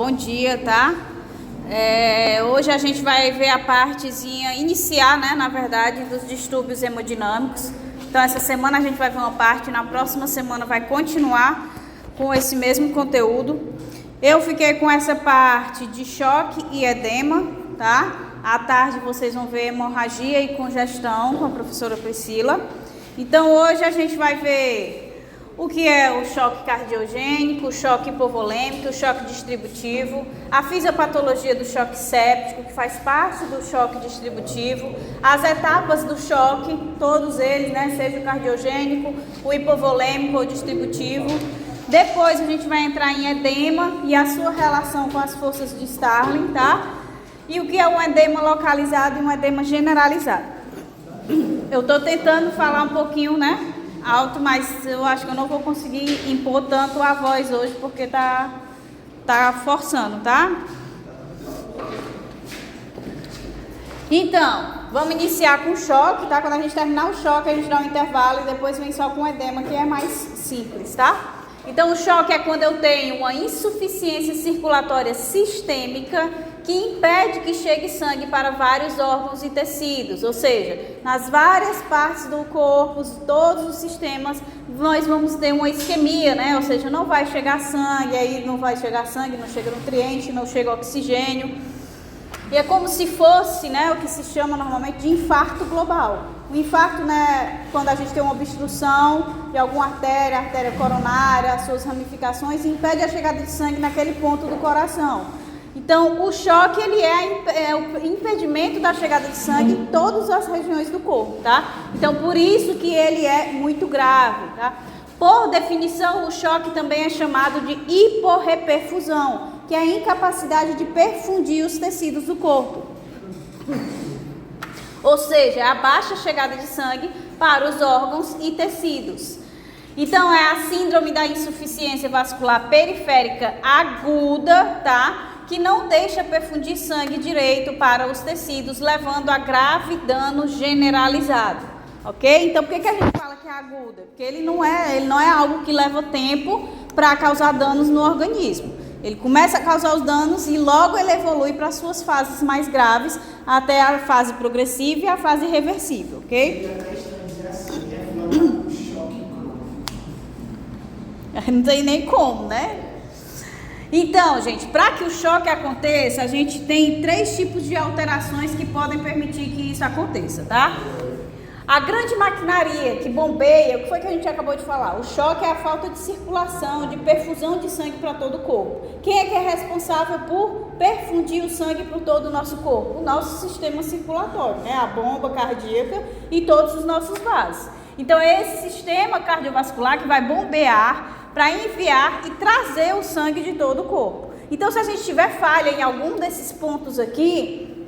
bom dia, tá? Hoje a gente vai ver a partezinha iniciar, né, na verdade, dos distúrbios hemodinâmicos. Então essa semana a gente vai ver uma parte, na próxima semana vai continuar com esse mesmo conteúdo. Eu fiquei com essa parte de choque e edema, tá? À tarde vocês vão ver hemorragia e congestão com a professora Priscila. Então hoje a gente vai ver o que é o choque cardiogênico, o choque hipovolêmico, o choque distributivo, a fisiopatologia do choque séptico, que faz parte do choque distributivo, as etapas do choque, todos eles, né, seja o cardiogênico, o hipovolêmico ou distributivo. Depois a gente vai entrar em edema e a sua relação com as forças de Starling, tá? E o que é um edema localizado e um edema generalizado. Eu tô tentando falar um pouquinho, né, alto, mas eu acho que eu não vou conseguir impor tanto a voz hoje, porque tá forçando, tá? Então, vamos iniciar com o choque, tá? Quando a gente terminar o choque, a gente dá um intervalo e depois vem só com o edema, que é mais simples, tá? Então, o choque é quando eu tenho uma insuficiência circulatória sistêmica que impede que chegue sangue para vários órgãos e tecidos, ou seja, nas várias partes do corpo, todos os sistemas, nós vamos ter uma isquemia, né? Ou seja, não vai chegar sangue, aí não vai chegar sangue, não chega nutriente, não chega oxigênio. E é como se fosse, né, o que se chama normalmente de infarto global. O infarto, né, quando a gente tem uma obstrução de alguma artéria, artéria coronária, as suas ramificações, impede a chegada de sangue naquele ponto do coração. Então, o choque, ele é o impedimento da chegada de sangue em todas as regiões do corpo, tá? Então, por isso que ele é muito grave, tá? Por definição, o choque também é chamado de hiporreperfusão, que é a incapacidade de perfundir os tecidos do corpo. Ou seja, a baixa chegada de sangue para os órgãos e tecidos. Então, é a síndrome da insuficiência vascular periférica aguda, tá? Que não deixa perfundir sangue direito para os tecidos, levando a grave dano generalizado, ok? Então, por que a gente fala que é aguda? Porque ele não é algo que leva tempo para causar danos no organismo. Ele começa a causar os danos e logo ele evolui para as suas fases mais graves, até a fase progressiva e a fase reversível, ok? Não tem nem como, né? Então, gente, para que o choque aconteça, a gente tem 3 tipos de alterações que podem permitir que isso aconteça, tá? A grande maquinaria que bombeia, o que foi que a gente acabou de falar? O choque é a falta de circulação, de perfusão de sangue para todo o corpo. Quem é que é responsável por perfundir o sangue para todo o nosso corpo? O nosso sistema circulatório, né? A bomba cardíaca e todos os nossos vasos. Então, é esse sistema cardiovascular que vai bombear para enviar e trazer o sangue de todo o corpo. Então, se a gente tiver falha em algum desses pontos aqui,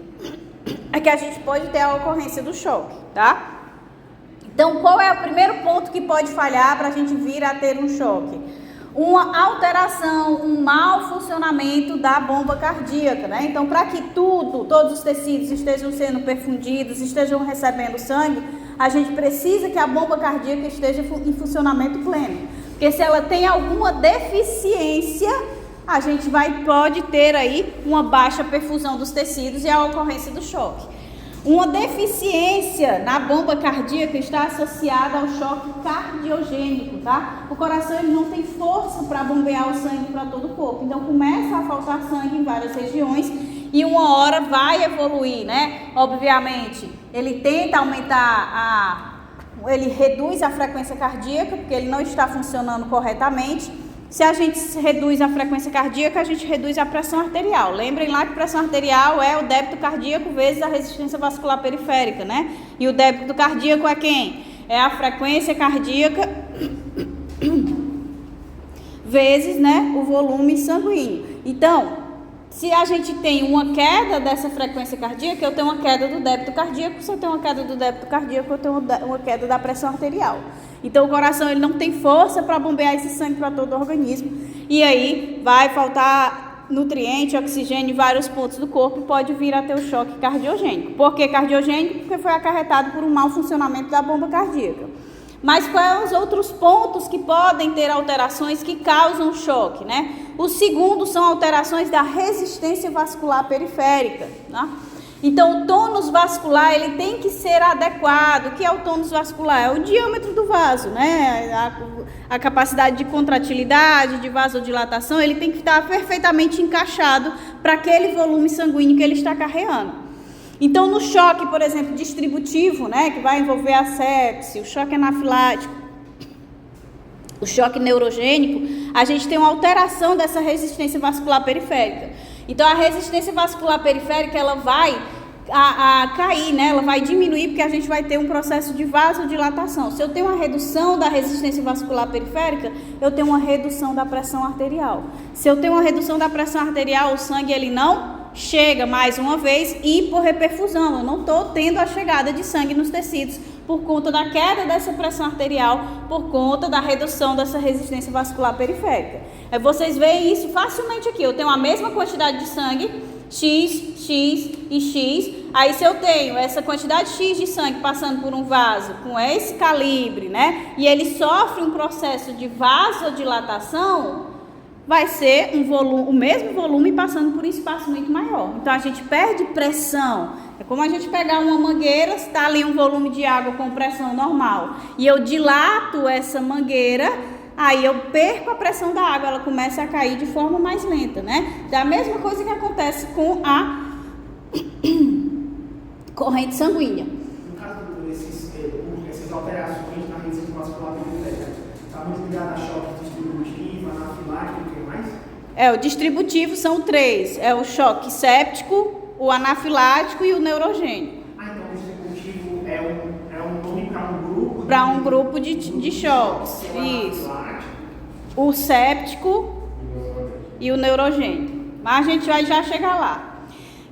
é que a gente pode ter a ocorrência do choque, tá? Então, qual é o primeiro ponto que pode falhar para a gente vir a ter um choque? Uma alteração, um mau funcionamento da bomba cardíaca, né? Então, para que todos os tecidos estejam sendo perfundidos, estejam recebendo sangue, a gente precisa que a bomba cardíaca esteja em funcionamento pleno. Porque se ela tem alguma deficiência, a gente pode ter aí uma baixa perfusão dos tecidos e a ocorrência do choque. Uma deficiência na bomba cardíaca está associada ao choque cardiogênico, tá? O coração ele não tem força para bombear o sangue para todo o corpo. Então começa a faltar sangue em várias regiões e uma hora vai evoluir, né? Obviamente, ele tenta aumentar ele reduz a frequência cardíaca, porque ele não está funcionando corretamente. Se a gente reduz a frequência cardíaca, a gente reduz a pressão arterial. Lembrem lá que pressão arterial é o débito cardíaco vezes a resistência vascular periférica, né? E o débito cardíaco é quem? É a frequência cardíaca vezes, né, o volume sanguíneo. Então, se a gente tem uma queda dessa frequência cardíaca, eu tenho uma queda do débito cardíaco. Se eu tenho uma queda do débito cardíaco, eu tenho uma queda da pressão arterial. Então, o coração ele não tem força para bombear esse sangue para todo o organismo. E aí, vai faltar nutriente, oxigênio em vários pontos do corpo e pode vir a ter o choque cardiogênico. Por que cardiogênico? Porque foi acarretado por um mau funcionamento da bomba cardíaca. Mas quais são os outros pontos que podem ter alterações que causam choque, né? O segundo são alterações da resistência vascular periférica, né? Então, o tônus vascular, ele tem que ser adequado. O que é o tônus vascular? É o diâmetro do vaso, né? A capacidade de contratilidade, de vasodilatação, ele tem que estar perfeitamente encaixado para aquele volume sanguíneo que ele está carregando. Então, no choque, por exemplo, distributivo, né, que vai envolver a sepse, o choque anafilático, o choque neurogênico, a gente tem uma alteração dessa resistência vascular periférica. Então, a resistência vascular periférica, ela vai cair, né? Ela vai diminuir, porque a gente vai ter um processo de vasodilatação. Se eu tenho uma redução da resistência vascular periférica, eu tenho uma redução da pressão arterial. Se eu tenho uma redução da pressão arterial, o sangue ele não chega mais uma vez, hiporreperfusão. Eu não estou tendo a chegada de sangue nos tecidos por conta da queda dessa pressão arterial, por conta da redução dessa resistência vascular periférica. Vocês veem isso facilmente aqui. Eu tenho a mesma quantidade de sangue, X, X e X. Aí se eu tenho essa quantidade X de sangue passando por um vaso com esse calibre, né? E ele sofre um processo de vasodilatação, vai ser o mesmo volume passando por um espaço muito maior. Então, a gente perde pressão. É como a gente pegar uma mangueira, está ali um volume de água com pressão normal, e eu dilato essa mangueira, aí eu perco a pressão da água, ela começa a cair de forma mais lenta, né? É a mesma coisa que acontece com a corrente sanguínea. No caso dessas alterações na resistência vascular periférica, está muito ligado a choque distributivo, anafilático e o que mais? O distributivo são 3. É o choque séptico, o anafilático e o neurogênico. Então o distributivo é um nome para um grupo? Para um grupo de choques. Isso. O séptico e o neurogênico. Mas a gente vai já chegar lá.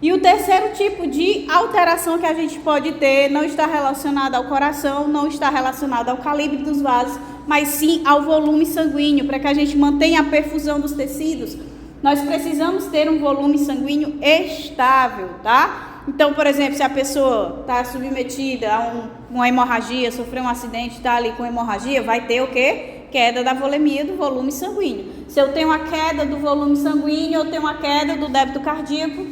E o terceiro tipo de alteração que a gente pode ter não está relacionado ao coração, não está relacionado ao calibre dos vasos, mas sim ao volume sanguíneo. Para que a gente mantenha a perfusão dos tecidos, nós precisamos ter um volume sanguíneo estável, tá? Então, por exemplo, se a pessoa está submetida a uma hemorragia, sofreu um acidente, está ali com hemorragia, vai ter o quê? Queda da volemia do volume sanguíneo. Se eu tenho a queda do volume sanguíneo, eu tenho a queda do débito cardíaco,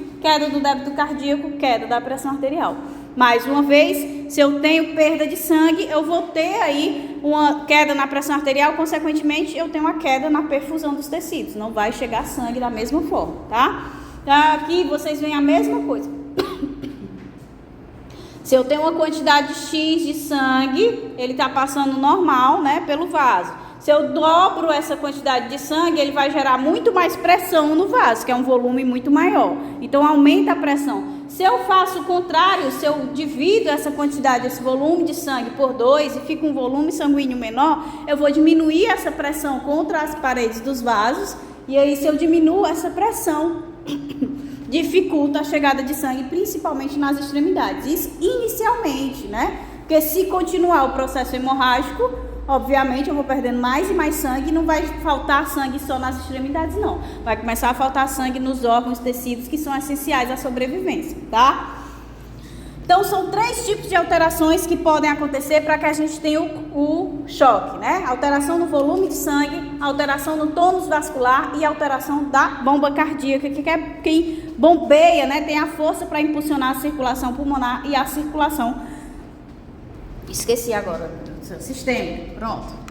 queda da pressão arterial. Mais uma vez, se eu tenho perda de sangue, eu vou ter aí uma queda na pressão arterial, consequentemente, eu tenho uma queda na perfusão dos tecidos. Não vai chegar sangue da mesma forma, tá? Aqui vocês veem a mesma coisa. Se eu tenho uma quantidade X de sangue, ele está passando normal, né, pelo vaso. Se eu dobro essa quantidade de sangue, ele vai gerar muito mais pressão no vaso, que é um volume muito maior. Então, aumenta a pressão. Se eu faço o contrário, se eu divido essa quantidade, esse volume de sangue por 2 e fica um volume sanguíneo menor, eu vou diminuir essa pressão contra as paredes dos vasos. E aí, se eu diminuo essa pressão, dificulta a chegada de sangue, principalmente nas extremidades. Isso inicialmente, né? Porque se continuar o processo hemorrágico, obviamente eu vou perdendo mais e mais sangue, não vai faltar sangue só nas extremidades, não. Vai começar a faltar sangue nos órgãos, tecidos que são essenciais à sobrevivência, tá? Então, são 3 tipos de alterações que podem acontecer para que a gente tenha o choque, né? Alteração no volume de sangue, alteração no tônus vascular e alteração da bomba cardíaca, que é quem bombeia, né? Tem a força para impulsionar a circulação pulmonar e a circulação. Esqueci agora do sistema. Pronto.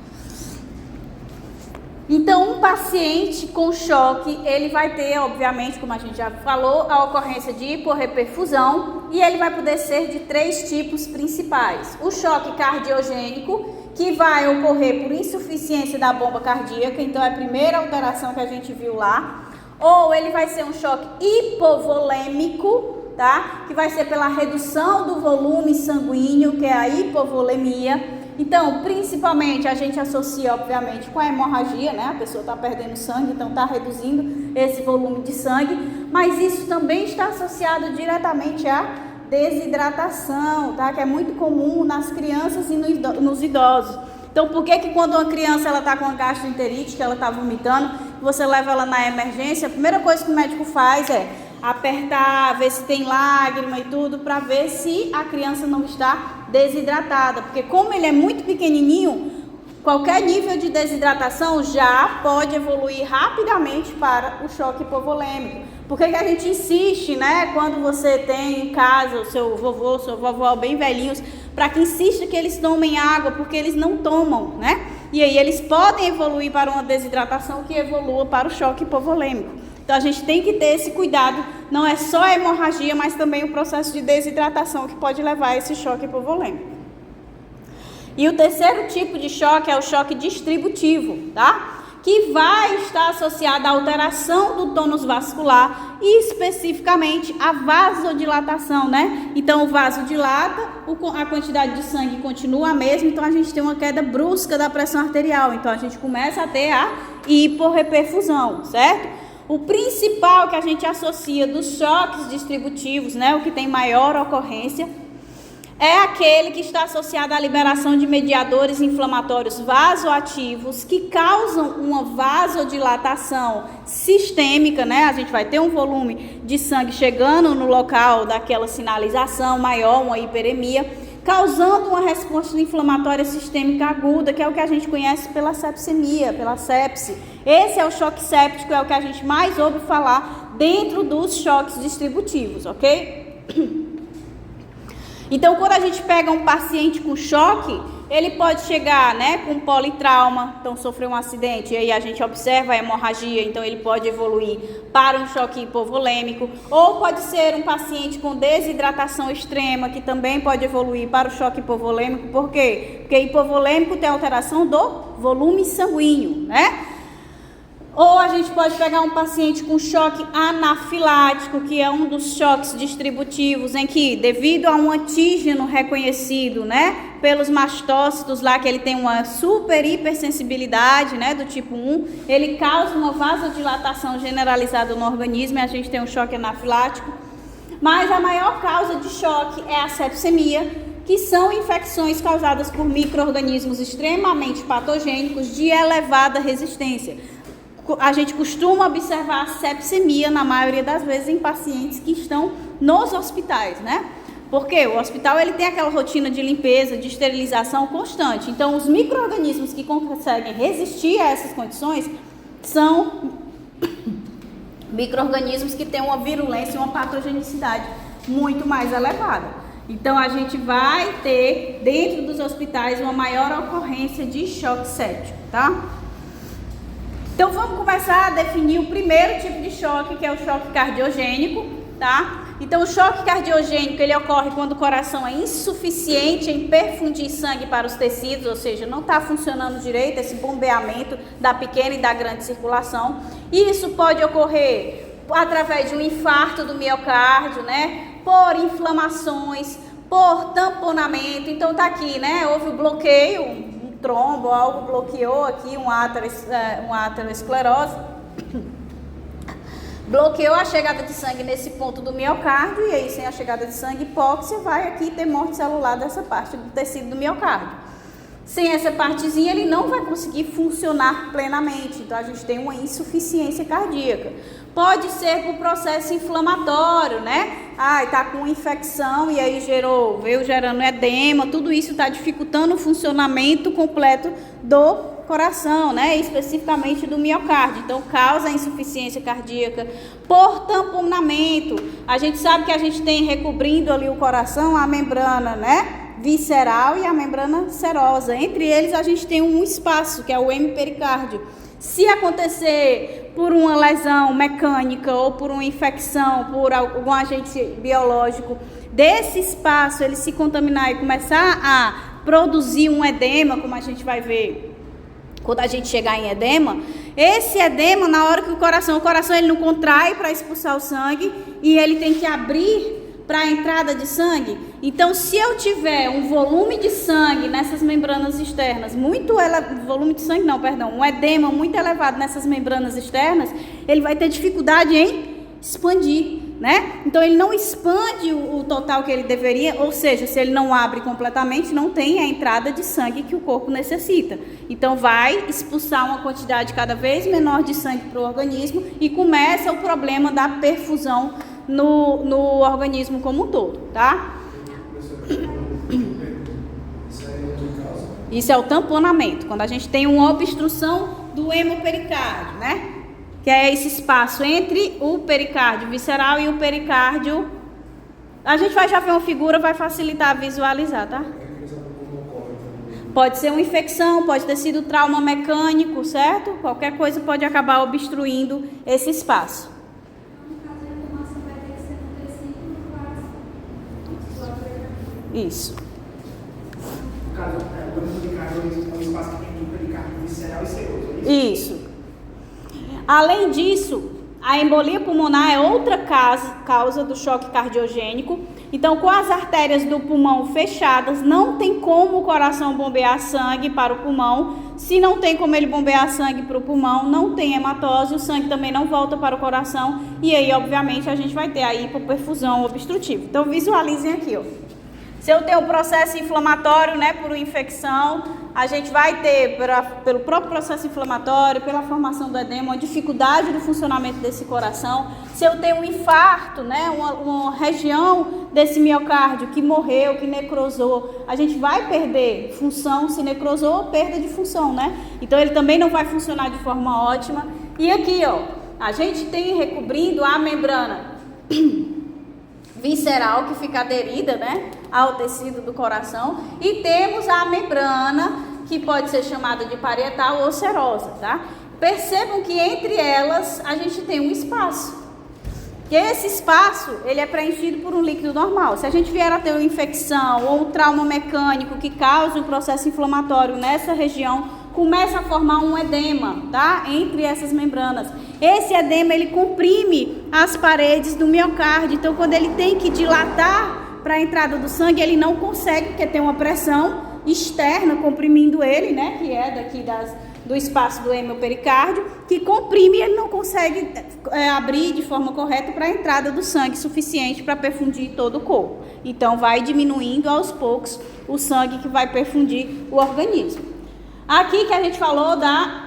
Então, um paciente com choque, ele vai ter, obviamente, como a gente já falou, a ocorrência de hiporreperfusão, e ele vai poder ser de 3 tipos principais. O choque cardiogênico, que vai ocorrer por insuficiência da bomba cardíaca, então é a primeira alteração que a gente viu lá. Ou ele vai ser um choque hipovolêmico, tá? Que vai ser pela redução do volume sanguíneo, que é a hipovolemia. Então, principalmente, a gente associa, obviamente, com a hemorragia, né? A pessoa está perdendo sangue, então está reduzindo esse volume de sangue. Mas isso também está associado diretamente à desidratação, tá? Que é muito comum nas crianças e nos idosos. Então, por que quando uma criança está com uma gastroenterite, que ela está vomitando, você leva ela na emergência, a primeira coisa que o médico faz é apertar, ver se tem lágrima e tudo, para ver se a criança não está desidratada, porque como ele é muito pequenininho, qualquer nível de desidratação já pode evoluir rapidamente para o choque hipovolêmico. Por que a gente insiste, né, quando você tem em casa o seu vovô, sua vovó bem velhinhos, para que insista que eles tomem água, porque eles não tomam, né? E aí eles podem evoluir para uma desidratação que evolua para o choque hipovolêmico. Então a gente tem que ter esse cuidado, não é só a hemorragia, mas também o processo de desidratação que pode levar a esse choque hipovolêmico. E o terceiro tipo de choque é o choque distributivo, tá? Que vai estar associado à alteração do tônus vascular e especificamente à vasodilatação, né? Então o vaso dilata, a quantidade de sangue continua a mesma, então a gente tem uma queda brusca da pressão arterial, então a gente começa a ter a hiporreperfusão, certo? O principal que a gente associa dos choques distributivos, né, o que tem maior ocorrência, é aquele que está associado à liberação de mediadores inflamatórios vasoativos que causam uma vasodilatação sistêmica, né? A gente vai ter um volume de sangue chegando no local daquela sinalização maior, uma hiperemia, causando uma resposta inflamatória sistêmica aguda, que é o que a gente conhece pela sepsemia, pela sepse. Esse é o choque séptico, é o que a gente mais ouve falar dentro dos choques distributivos, ok? Então, quando a gente pega um paciente com choque, ele pode chegar, né, com politrauma, então sofreu um acidente, e aí a gente observa a hemorragia, então ele pode evoluir para um choque hipovolêmico, ou pode ser um paciente com desidratação extrema, que também pode evoluir para o choque hipovolêmico. Por quê? Porque hipovolêmico tem alteração do volume sanguíneo, né? Ou a gente pode pegar um paciente com choque anafilático, que é um dos choques distributivos, em que, devido a um antígeno reconhecido, né, pelos mastócitos lá, que ele tem uma super hipersensibilidade, né, do tipo 1, ele causa uma vasodilatação generalizada no organismo e a gente tem um choque anafilático. Mas a maior causa de choque é a sepsemia, que são infecções causadas por micro-organismos extremamente patogênicos de elevada resistência. A gente costuma observar a sepsemia, na maioria das vezes, em pacientes que estão nos hospitais, né? Porque o hospital ele tem aquela rotina de limpeza, de esterilização constante. Então, os micro-organismos que conseguem resistir a essas condições são micro-organismos que têm uma virulência e uma patogenicidade muito mais elevada. Então, a gente vai ter, dentro dos hospitais, uma maior ocorrência de choque séptico, tá? Então, vamos começar a definir o primeiro tipo de choque, que é o choque cardiogênico, tá? Então, o choque cardiogênico, ele ocorre quando o coração é insuficiente em perfundir sangue para os tecidos, ou seja, não está funcionando direito esse bombeamento da pequena e da grande circulação. E isso pode ocorrer através de um infarto do miocárdio, né? Por inflamações, por tamponamento. Então, tá aqui, né? Houve o bloqueio, trombo, algo bloqueou aqui, uma aterosclerose, bloqueou a chegada de sangue nesse ponto do miocárdio, e aí sem a chegada de sangue, hipóxia, vai aqui ter morte celular dessa parte do tecido do miocárdio. Sem essa partezinha, ele não vai conseguir funcionar plenamente, então a gente tem uma insuficiência cardíaca. Pode ser por processo inflamatório, né? Tá com infecção e aí veio gerando edema, tudo isso está dificultando o funcionamento completo do coração, né? Especificamente do miocárdio. Então, causa insuficiência cardíaca. Por tamponamento, a gente sabe que a gente tem recobrindo ali o coração a membrana, né? Visceral e a membrana serosa. Entre eles, a gente tem um espaço, que é o hemipericárdio. Se acontecer por uma lesão mecânica ou por uma infecção, por algum agente biológico, desse espaço ele se contaminar e começar a produzir um edema, como a gente vai ver quando a gente chegar em edema, esse edema, na hora que o coração ele não contrai para expulsar o sangue e ele tem que abrir para a entrada de sangue. Então, se eu tiver um volume de sangue nessas membranas externas, um edema muito elevado nessas membranas externas, ele vai ter dificuldade em expandir, né? Então, ele não expande o total que ele deveria, ou seja, se ele não abre completamente, não tem a entrada de sangue que o corpo necessita. Então, vai expulsar uma quantidade cada vez menor de sangue para o organismo e começa o problema da perfusão no organismo como um todo, tá? Isso é o tamponamento, quando a gente tem uma obstrução do hemopericárdio, né? Que é esse espaço entre o pericárdio visceral e o pericárdio. A gente vai já ver uma figura, vai facilitar visualizar, tá? Pode ser uma infecção, pode ter sido trauma mecânico, certo? Qualquer coisa pode acabar obstruindo esse espaço. Isso. No caso, o hemopericárdio é um espaço que tem um pericárdio visceral e seroso, é isso? Isso. Além disso, a embolia pulmonar é outra causa do choque cardiogênico. Então, com as artérias do pulmão fechadas, não tem como o coração bombear sangue para o pulmão. Se não tem como ele bombear sangue para o pulmão, não tem hematose, o sangue também não volta para o coração. E aí, obviamente, a gente vai ter a hipoperfusão obstrutiva. Então, visualizem aqui, ó. Se eu tenho um processo inflamatório, né, por infecção, a gente vai ter, pelo próprio processo inflamatório, pela formação do edema, uma dificuldade do funcionamento desse coração. Se eu tenho um infarto, né, uma região desse miocárdio que morreu, que necrosou, a gente vai perder função, se necrosou, perda de função, né? Então ele também não vai funcionar de forma ótima. E aqui, ó, a gente tem recobrindo a membrana visceral, que fica aderida, né, ao tecido do coração, e temos a membrana, que pode ser chamada de parietal ou serosa, tá? Percebam que entre elas a gente tem um espaço. E esse espaço, ele é preenchido por um líquido normal. Se a gente vier a ter uma infecção ou um trauma mecânico que cause um processo inflamatório nessa região, começa a formar um edema, tá? Entre essas membranas. Esse edema, ele comprime as paredes do miocárdio. Então, quando ele tem que dilatar para a entrada do sangue, ele não consegue, porque tem uma pressão externa comprimindo ele, né? Que é daqui do espaço do hemopericárdio, que comprime e ele não consegue abrir de forma correta para a entrada do sangue suficiente para perfundir todo o corpo. Então, vai diminuindo aos poucos o sangue que vai perfundir o organismo. Aqui que a gente falou da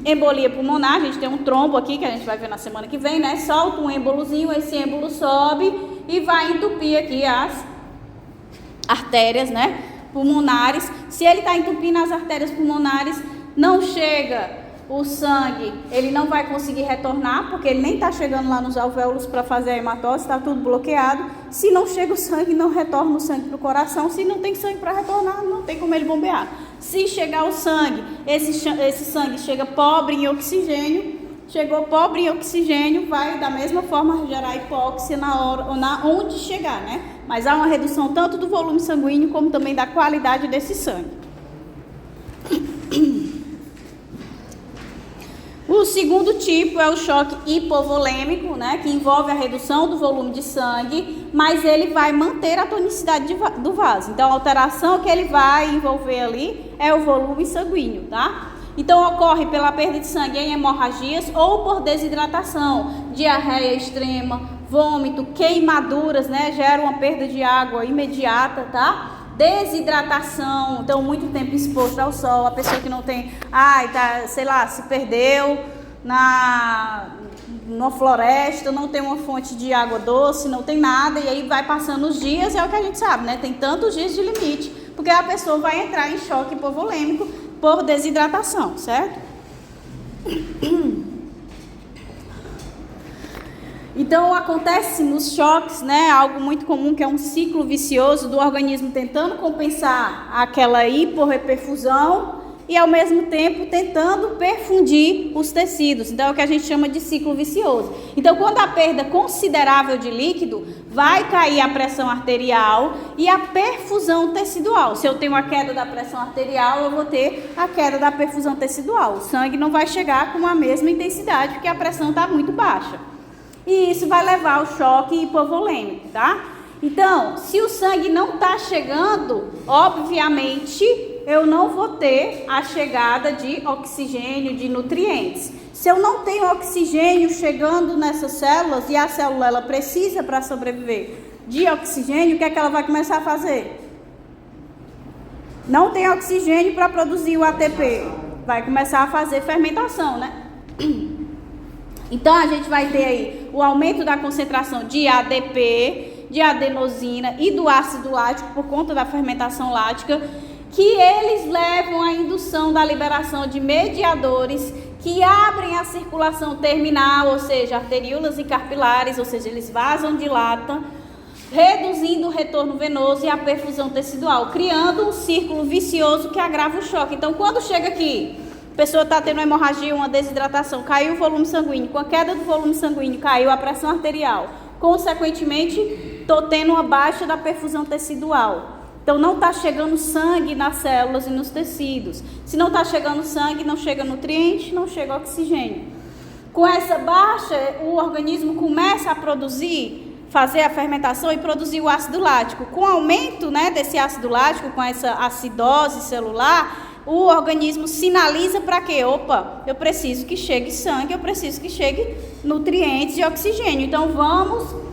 embolia pulmonar, a gente tem um trombo aqui que a gente vai ver na semana que vem, né? Solta um êmbolozinho, esse êmbolo sobe e vai entupir aqui as artérias, né, pulmonares. Se ele está entupindo as artérias pulmonares, não chega o sangue, ele não vai conseguir retornar, porque ele nem está chegando lá nos alvéolos para fazer a hematose, está tudo bloqueado. Se não chega o sangue, não retorna o sangue para o coração. Se não tem sangue para retornar, não tem como ele bombear. Se chegar o sangue, esse sangue chega pobre em oxigênio, chegou pobre em oxigênio, vai da mesma forma gerar hipóxia onde chegar, né? Mas há uma redução tanto do volume sanguíneo como também da qualidade desse sangue. O segundo tipo é o choque hipovolêmico, né, que envolve a redução do volume de sangue, mas ele vai manter a tonicidade do vaso. Então, a alteração que ele vai envolver ali é o volume sanguíneo, tá? Então, ocorre pela perda de sangue em hemorragias ou por desidratação, diarreia extrema, vômito, queimaduras, né, gera uma perda de água imediata, tá? Desidratação, então muito tempo exposto ao sol, a pessoa que não tem, tá, sei lá, se perdeu numa floresta, não tem uma fonte de água doce, não tem nada, e aí vai passando os dias, é o que a gente sabe, né? Tem tantos dias de limite, porque a pessoa vai entrar em choque hipovolêmico por desidratação, certo? Então, acontece nos choques, né, algo muito comum, que é um ciclo vicioso do organismo tentando compensar aquela hiporreperfusão e, ao mesmo tempo, tentando perfundir os tecidos. Então, é o que a gente chama de ciclo vicioso. Então, quando há perda considerável de líquido, vai cair a pressão arterial e a perfusão tecidual. Se eu tenho a queda da pressão arterial, eu vou ter a queda da perfusão tecidual. O sangue não vai chegar com a mesma intensidade, porque a pressão está muito baixa. E isso vai levar ao choque hipovolêmico, tá? Então, se o sangue não está chegando, obviamente, eu não vou ter a chegada de oxigênio, de nutrientes. Se eu não tenho oxigênio chegando nessas células, e a célula ela precisa para sobreviver de oxigênio, o que é que ela vai começar a fazer? Não tem oxigênio para produzir o ATP. Vai começar a fazer fermentação, né? Então, a gente vai ter aí o aumento da concentração de ADP, de adenosina e do ácido lático por conta da fermentação lática. que eles levam à indução da liberação de mediadores que abrem a circulação terminal, ou seja, arteríolas e capilares, ou seja, eles vasam, dilatam, reduzindo o retorno venoso e a perfusão tecidual, criando um círculo vicioso que agrava o choque. Então, quando chega aqui, a pessoa está tendo uma hemorragia, uma desidratação, caiu o volume sanguíneo, com a queda do volume sanguíneo, caiu a pressão arterial, consequentemente, estou tendo uma baixa da perfusão tecidual. Então, não está chegando sangue nas células e nos tecidos. Se não está chegando sangue, não chega nutriente, não chega oxigênio. Com essa baixa, o organismo começa a fazer a fermentação e produzir o ácido lático. Com o aumento, né, desse ácido lático, com essa acidose celular, o organismo sinaliza para quê? Opa, eu preciso que chegue sangue, eu preciso que chegue nutrientes e oxigênio. Então, vamos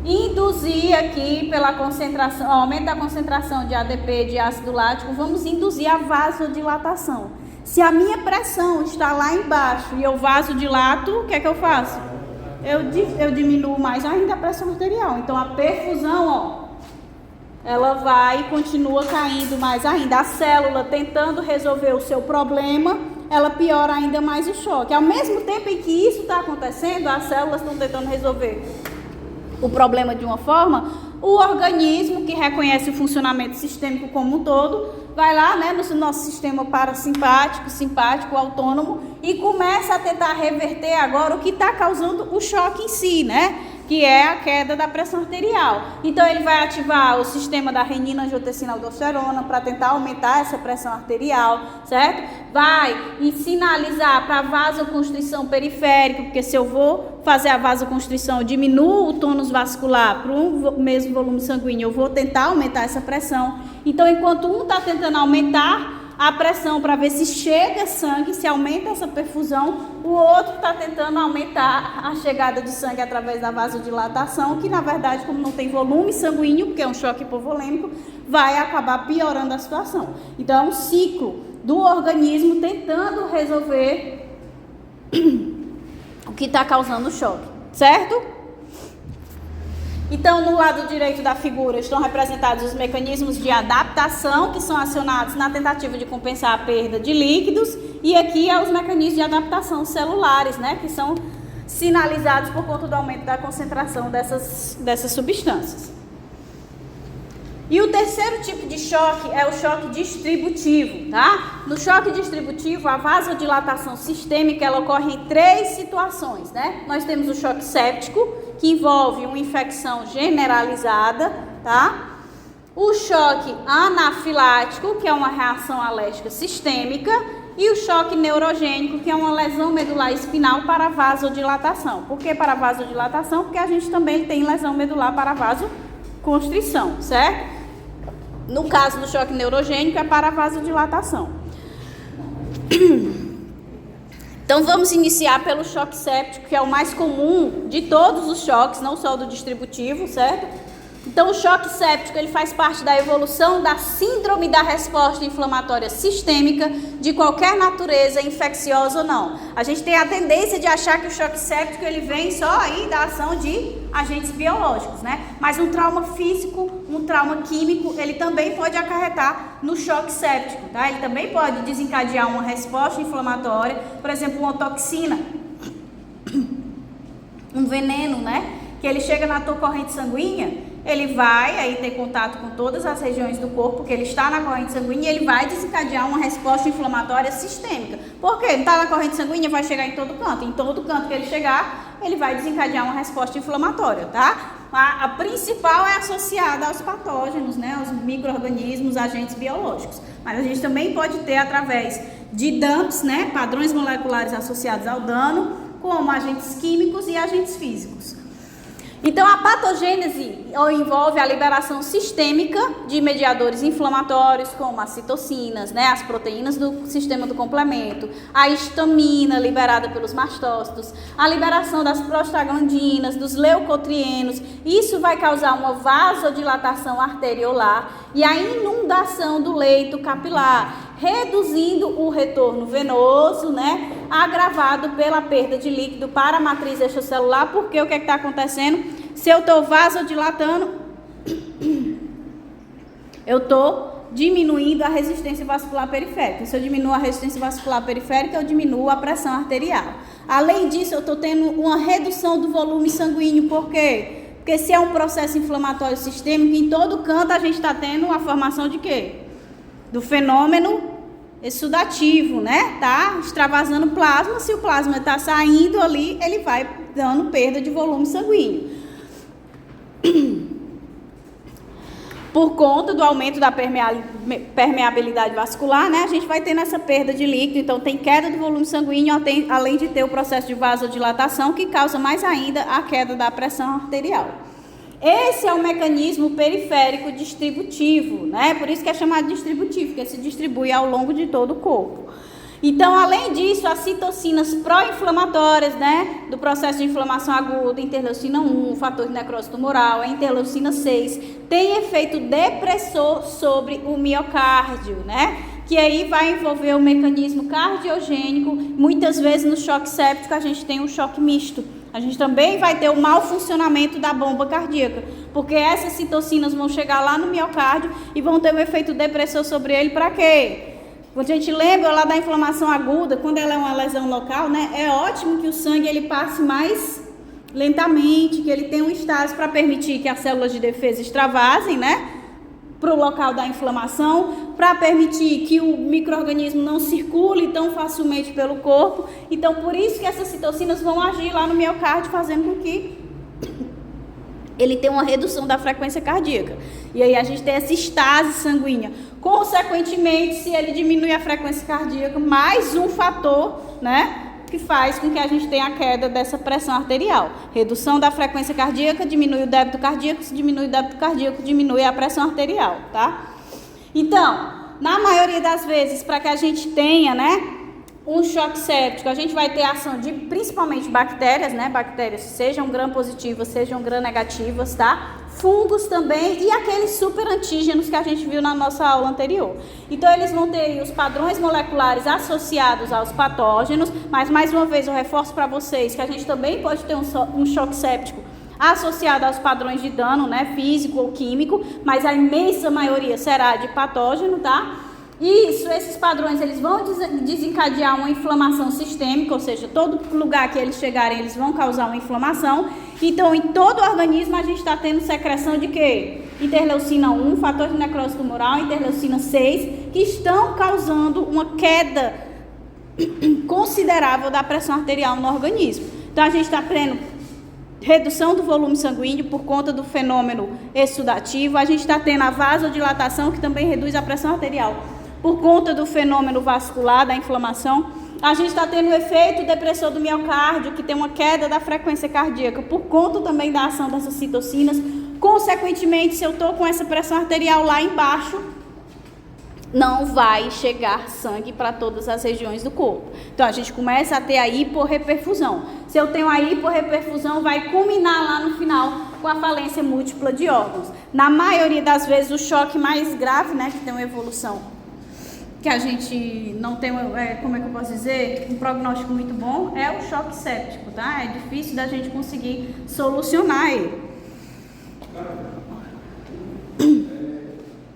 induzir aqui pela concentração, aumento da concentração de ADP, de ácido lático, vamos induzir a vasodilatação. Se a minha pressão está lá embaixo e eu vasodilato, o que é que eu faço? Eu diminuo mais ainda a pressão arterial. Então a perfusão, ó, ela vai e continua caindo mais ainda. A célula tentando resolver o seu problema, ela piora ainda mais o choque. Ao mesmo tempo em que isso está acontecendo, as células estão tentando resolver o problema de uma forma, o organismo que reconhece o funcionamento sistêmico como um todo, vai lá, né, no nosso sistema parasimpático, simpático, autônomo, e começa a tentar reverter agora o que está causando o choque em si, né? Que é a queda da pressão arterial. Então, ele vai ativar o sistema da renina, angiotensina, aldosterona para tentar aumentar essa pressão arterial, certo? Vai sinalizar para a vasoconstrição periférica, porque se eu vou fazer a vasoconstrição, eu diminuo o tônus vascular para o mesmo volume sanguíneo, eu vou tentar aumentar essa pressão. Então, enquanto um está tentando aumentar a pressão para ver se chega sangue, se aumenta essa perfusão, o outro está tentando aumentar a chegada de sangue através da vasodilatação, que na verdade, como não tem volume sanguíneo, porque é um choque hipovolêmico, vai acabar piorando a situação. Então é um ciclo do organismo tentando resolver o que está causando o choque, certo? Então, no lado direito da figura estão representados os mecanismos de adaptação que são acionados na tentativa de compensar a perda de líquidos, e aqui é os mecanismos de adaptação celulares, né, que são sinalizados por conta do aumento da concentração dessas substâncias. E o terceiro tipo de choque é o choque distributivo, tá? No choque distributivo, a vasodilatação sistêmica, ela ocorre em 3 situações, né? Nós temos o choque séptico, que envolve uma infecção generalizada, tá? O choque anafilático, que é uma reação alérgica sistêmica, e o choque neurogênico, que é uma lesão medular espinal para vasodilatação. Por que para vasodilatação? Porque a gente também tem lesão medular para vasoconstrição, certo? No caso do choque neurogênico, é para vasodilatação. Então, vamos iniciar pelo choque séptico, que é o mais comum de todos os choques, não só do distributivo, certo? Então, o choque séptico, ele faz parte da evolução da síndrome da resposta inflamatória sistêmica de qualquer natureza, infecciosa ou não. A gente tem a tendência de achar que o choque séptico, ele vem só aí da ação de agentes biológicos, né? Mas um trauma físico, um trauma químico, ele também pode acarretar no choque séptico, tá? Ele também pode desencadear uma resposta inflamatória, por exemplo, uma toxina, um veneno, né? Que ele chega na tua corrente sanguínea, ele vai aí ter contato com todas as regiões do corpo, porque ele está na corrente sanguínea e ele vai desencadear uma resposta inflamatória sistêmica. Por quê? Ele está na corrente sanguínea, vai chegar em todo canto. Em todo canto que ele chegar, ele vai desencadear uma resposta inflamatória, tá? A principal é associada aos patógenos, né? Aos micro-organismos, agentes biológicos. Mas a gente também pode ter através de DAMPs, né? Padrões moleculares associados ao dano, como agentes químicos e agentes físicos. Então, a patogênese envolve a liberação sistêmica de mediadores inflamatórios, como as citocinas, né, as proteínas do sistema do complemento, a histamina liberada pelos mastócitos, a liberação das prostaglandinas, dos leucotrienos. Isso vai causar uma vasodilatação arteriolar e a inundação do leito capilar, reduzindo o retorno venoso, né, agravado pela perda de líquido para a matriz extracelular, porque o que está acontecendo? Se eu estou vasodilatando, eu estou diminuindo a resistência vascular periférica. Se eu diminuo a resistência vascular periférica, eu diminuo a pressão arterial. Além disso, eu estou tendo uma redução do volume sanguíneo. Por quê? Porque se é um processo inflamatório sistêmico, em todo canto a gente está tendo a formação de quê? Do fenômeno exudativo, né? Tá extravasando plasma. Se o plasma está saindo ali, ele vai dando perda de volume sanguíneo. Por conta do aumento da permeabilidade vascular, né? A gente vai tendo essa perda de líquido, então tem queda do volume sanguíneo, além de ter o processo de vasodilatação, que causa mais ainda a queda da pressão arterial. Esse é o mecanismo periférico distributivo, né? Por isso que é chamado distributivo, que se distribui ao longo de todo o corpo. Então, além disso, as citocinas pró-inflamatórias, né, do processo de inflamação aguda, interleucina 1, fator de necrose tumoral, a interleucina 6, tem efeito depressor sobre o miocárdio, né, que aí vai envolver o mecanismo cardiogênico. Muitas vezes no choque séptico a gente tem um choque misto. A gente também vai ter o mau funcionamento da bomba cardíaca, porque essas citocinas vão chegar lá no miocárdio e vão ter um efeito depressor sobre ele para quê? Quando a gente lembra lá da inflamação aguda, quando ela é uma lesão local, né, é ótimo que o sangue ele passe mais lentamente, que ele tenha um estágio para permitir que as células de defesa extravasem, né, para o local da inflamação, para permitir que o micro-organismo não circule tão facilmente pelo corpo. Então, por isso que essas citocinas vão agir lá no miocárdio, fazendo com que ele tenha uma redução da frequência cardíaca. E aí a gente tem essa estase sanguínea. Consequentemente, se ele diminui a frequência cardíaca, mais um fator, né, que faz com que a gente tenha a queda dessa pressão arterial. Redução da frequência cardíaca, diminui o débito cardíaco, se diminui o débito cardíaco, diminui a pressão arterial, tá? Então, na maioria das vezes, para que a gente tenha, né, um choque séptico, a gente vai ter a ação de principalmente bactérias, né? Bactérias sejam gram-positivas, sejam gram-negativas, tá? Fungos também e aqueles super antígenos que a gente viu na nossa aula anterior. Então, eles vão ter os padrões moleculares associados aos patógenos, mas mais uma vez eu reforço para vocês que a gente também pode ter um choque séptico associado aos padrões de dano, né? Físico ou químico, mas a imensa maioria será de patógeno, tá? Isso, esses padrões, eles vão desencadear uma inflamação sistêmica, ou seja, todo lugar que eles chegarem, eles vão causar uma inflamação. Então, em todo o organismo, a gente está tendo secreção de quê? Interleucina 1, fator de necrose tumoral, interleucina 6, que estão causando uma queda considerável da pressão arterial no organismo. Então, a gente está tendo redução do volume sanguíneo por conta do fenômeno exudativo. A gente está tendo a vasodilatação, que também reduz a pressão arterial por conta do fenômeno vascular, da inflamação. A gente está tendo o efeito depressor do miocárdio, que tem uma queda da frequência cardíaca por conta também da ação dessas citocinas. Consequentemente, se eu estou com essa pressão arterial lá embaixo, não vai chegar sangue para todas as regiões do corpo. Então, a gente começa a ter a hiporreperfusão. Se eu tenho a hiporreperfusão, vai culminar lá no final com a falência múltipla de órgãos. Na maioria das vezes, o choque mais grave, né, que tem uma evolução que a gente não tem, como é que eu posso dizer, um prognóstico muito bom, é o choque séptico, tá? É difícil da gente conseguir solucionar ele.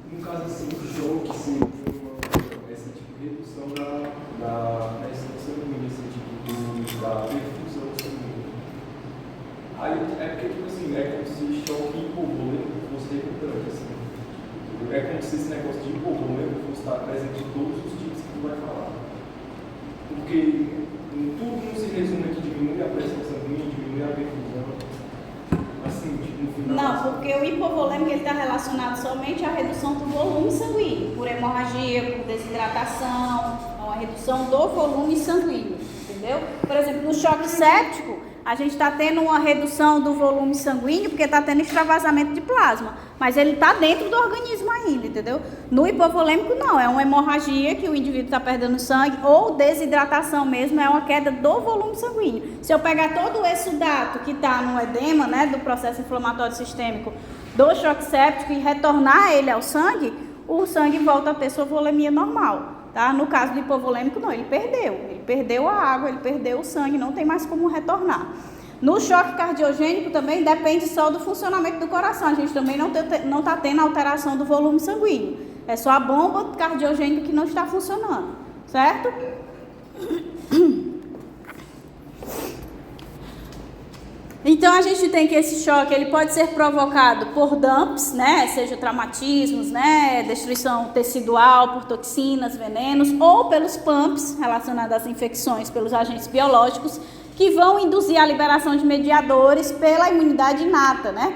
No caso assim, o choque seria essa tipo de redução da pressão sanguínea, esse tipo da perfusão sanguínea. Aí é porque, tipo assim, é como se choque hipovolêmico fosse recuperante, assim. É como se esse negócio de hipovolêmico fosse estar presente em todos os tipos que tu vai falar. Porque tudo não se resume a que diminui a pressão sanguínea, diminui a perfusão. Assim, tipo, no final. Não, porque o hipovolêmico está relacionado somente à redução do volume sanguíneo, por hemorragia, por desidratação, então a redução do volume sanguíneo, entendeu? Por exemplo, no choque séptico, a gente está tendo uma redução do volume sanguíneo porque está tendo extravasamento de plasma, mas ele está dentro do organismo ainda, entendeu? No hipovolêmico não, é uma hemorragia que o indivíduo está perdendo sangue, ou desidratação mesmo, é uma queda do volume sanguíneo. Se eu pegar todo o exudato que está no edema, né, do processo inflamatório sistêmico do choque séptico e retornar ele ao sangue, o sangue volta a ter sua volemia normal. Tá? No caso do hipovolêmico, não, ele perdeu a água, ele perdeu o sangue, não tem mais como retornar. No choque cardiogênico também depende só do funcionamento do coração, a gente também não está tendo alteração do volume sanguíneo. É só a bomba cardiogênica que não está funcionando, certo? Então a gente tem que esse choque, ele pode ser provocado por dumps, né, seja traumatismos, né, destruição tecidual por toxinas, venenos, ou pelos pumps relacionados às infecções pelos agentes biológicos, que vão induzir a liberação de mediadores pela imunidade inata, né?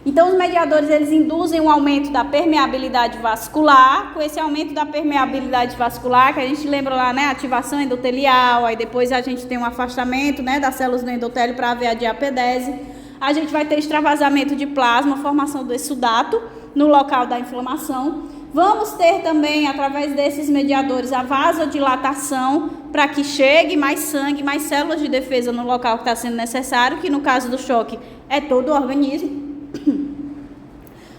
Então, os mediadores, eles induzem um aumento da permeabilidade vascular. Com esse aumento da permeabilidade vascular, que a gente lembra lá, né, ativação endotelial, aí depois a gente tem um afastamento, né, das células do endotélio para haver a diapedese. A gente vai ter extravasamento de plasma, formação do exudato no local da inflamação. Vamos ter também, através desses mediadores, a vasodilatação para que chegue mais sangue, mais células de defesa no local que está sendo necessário, que no caso do choque é todo o organismo.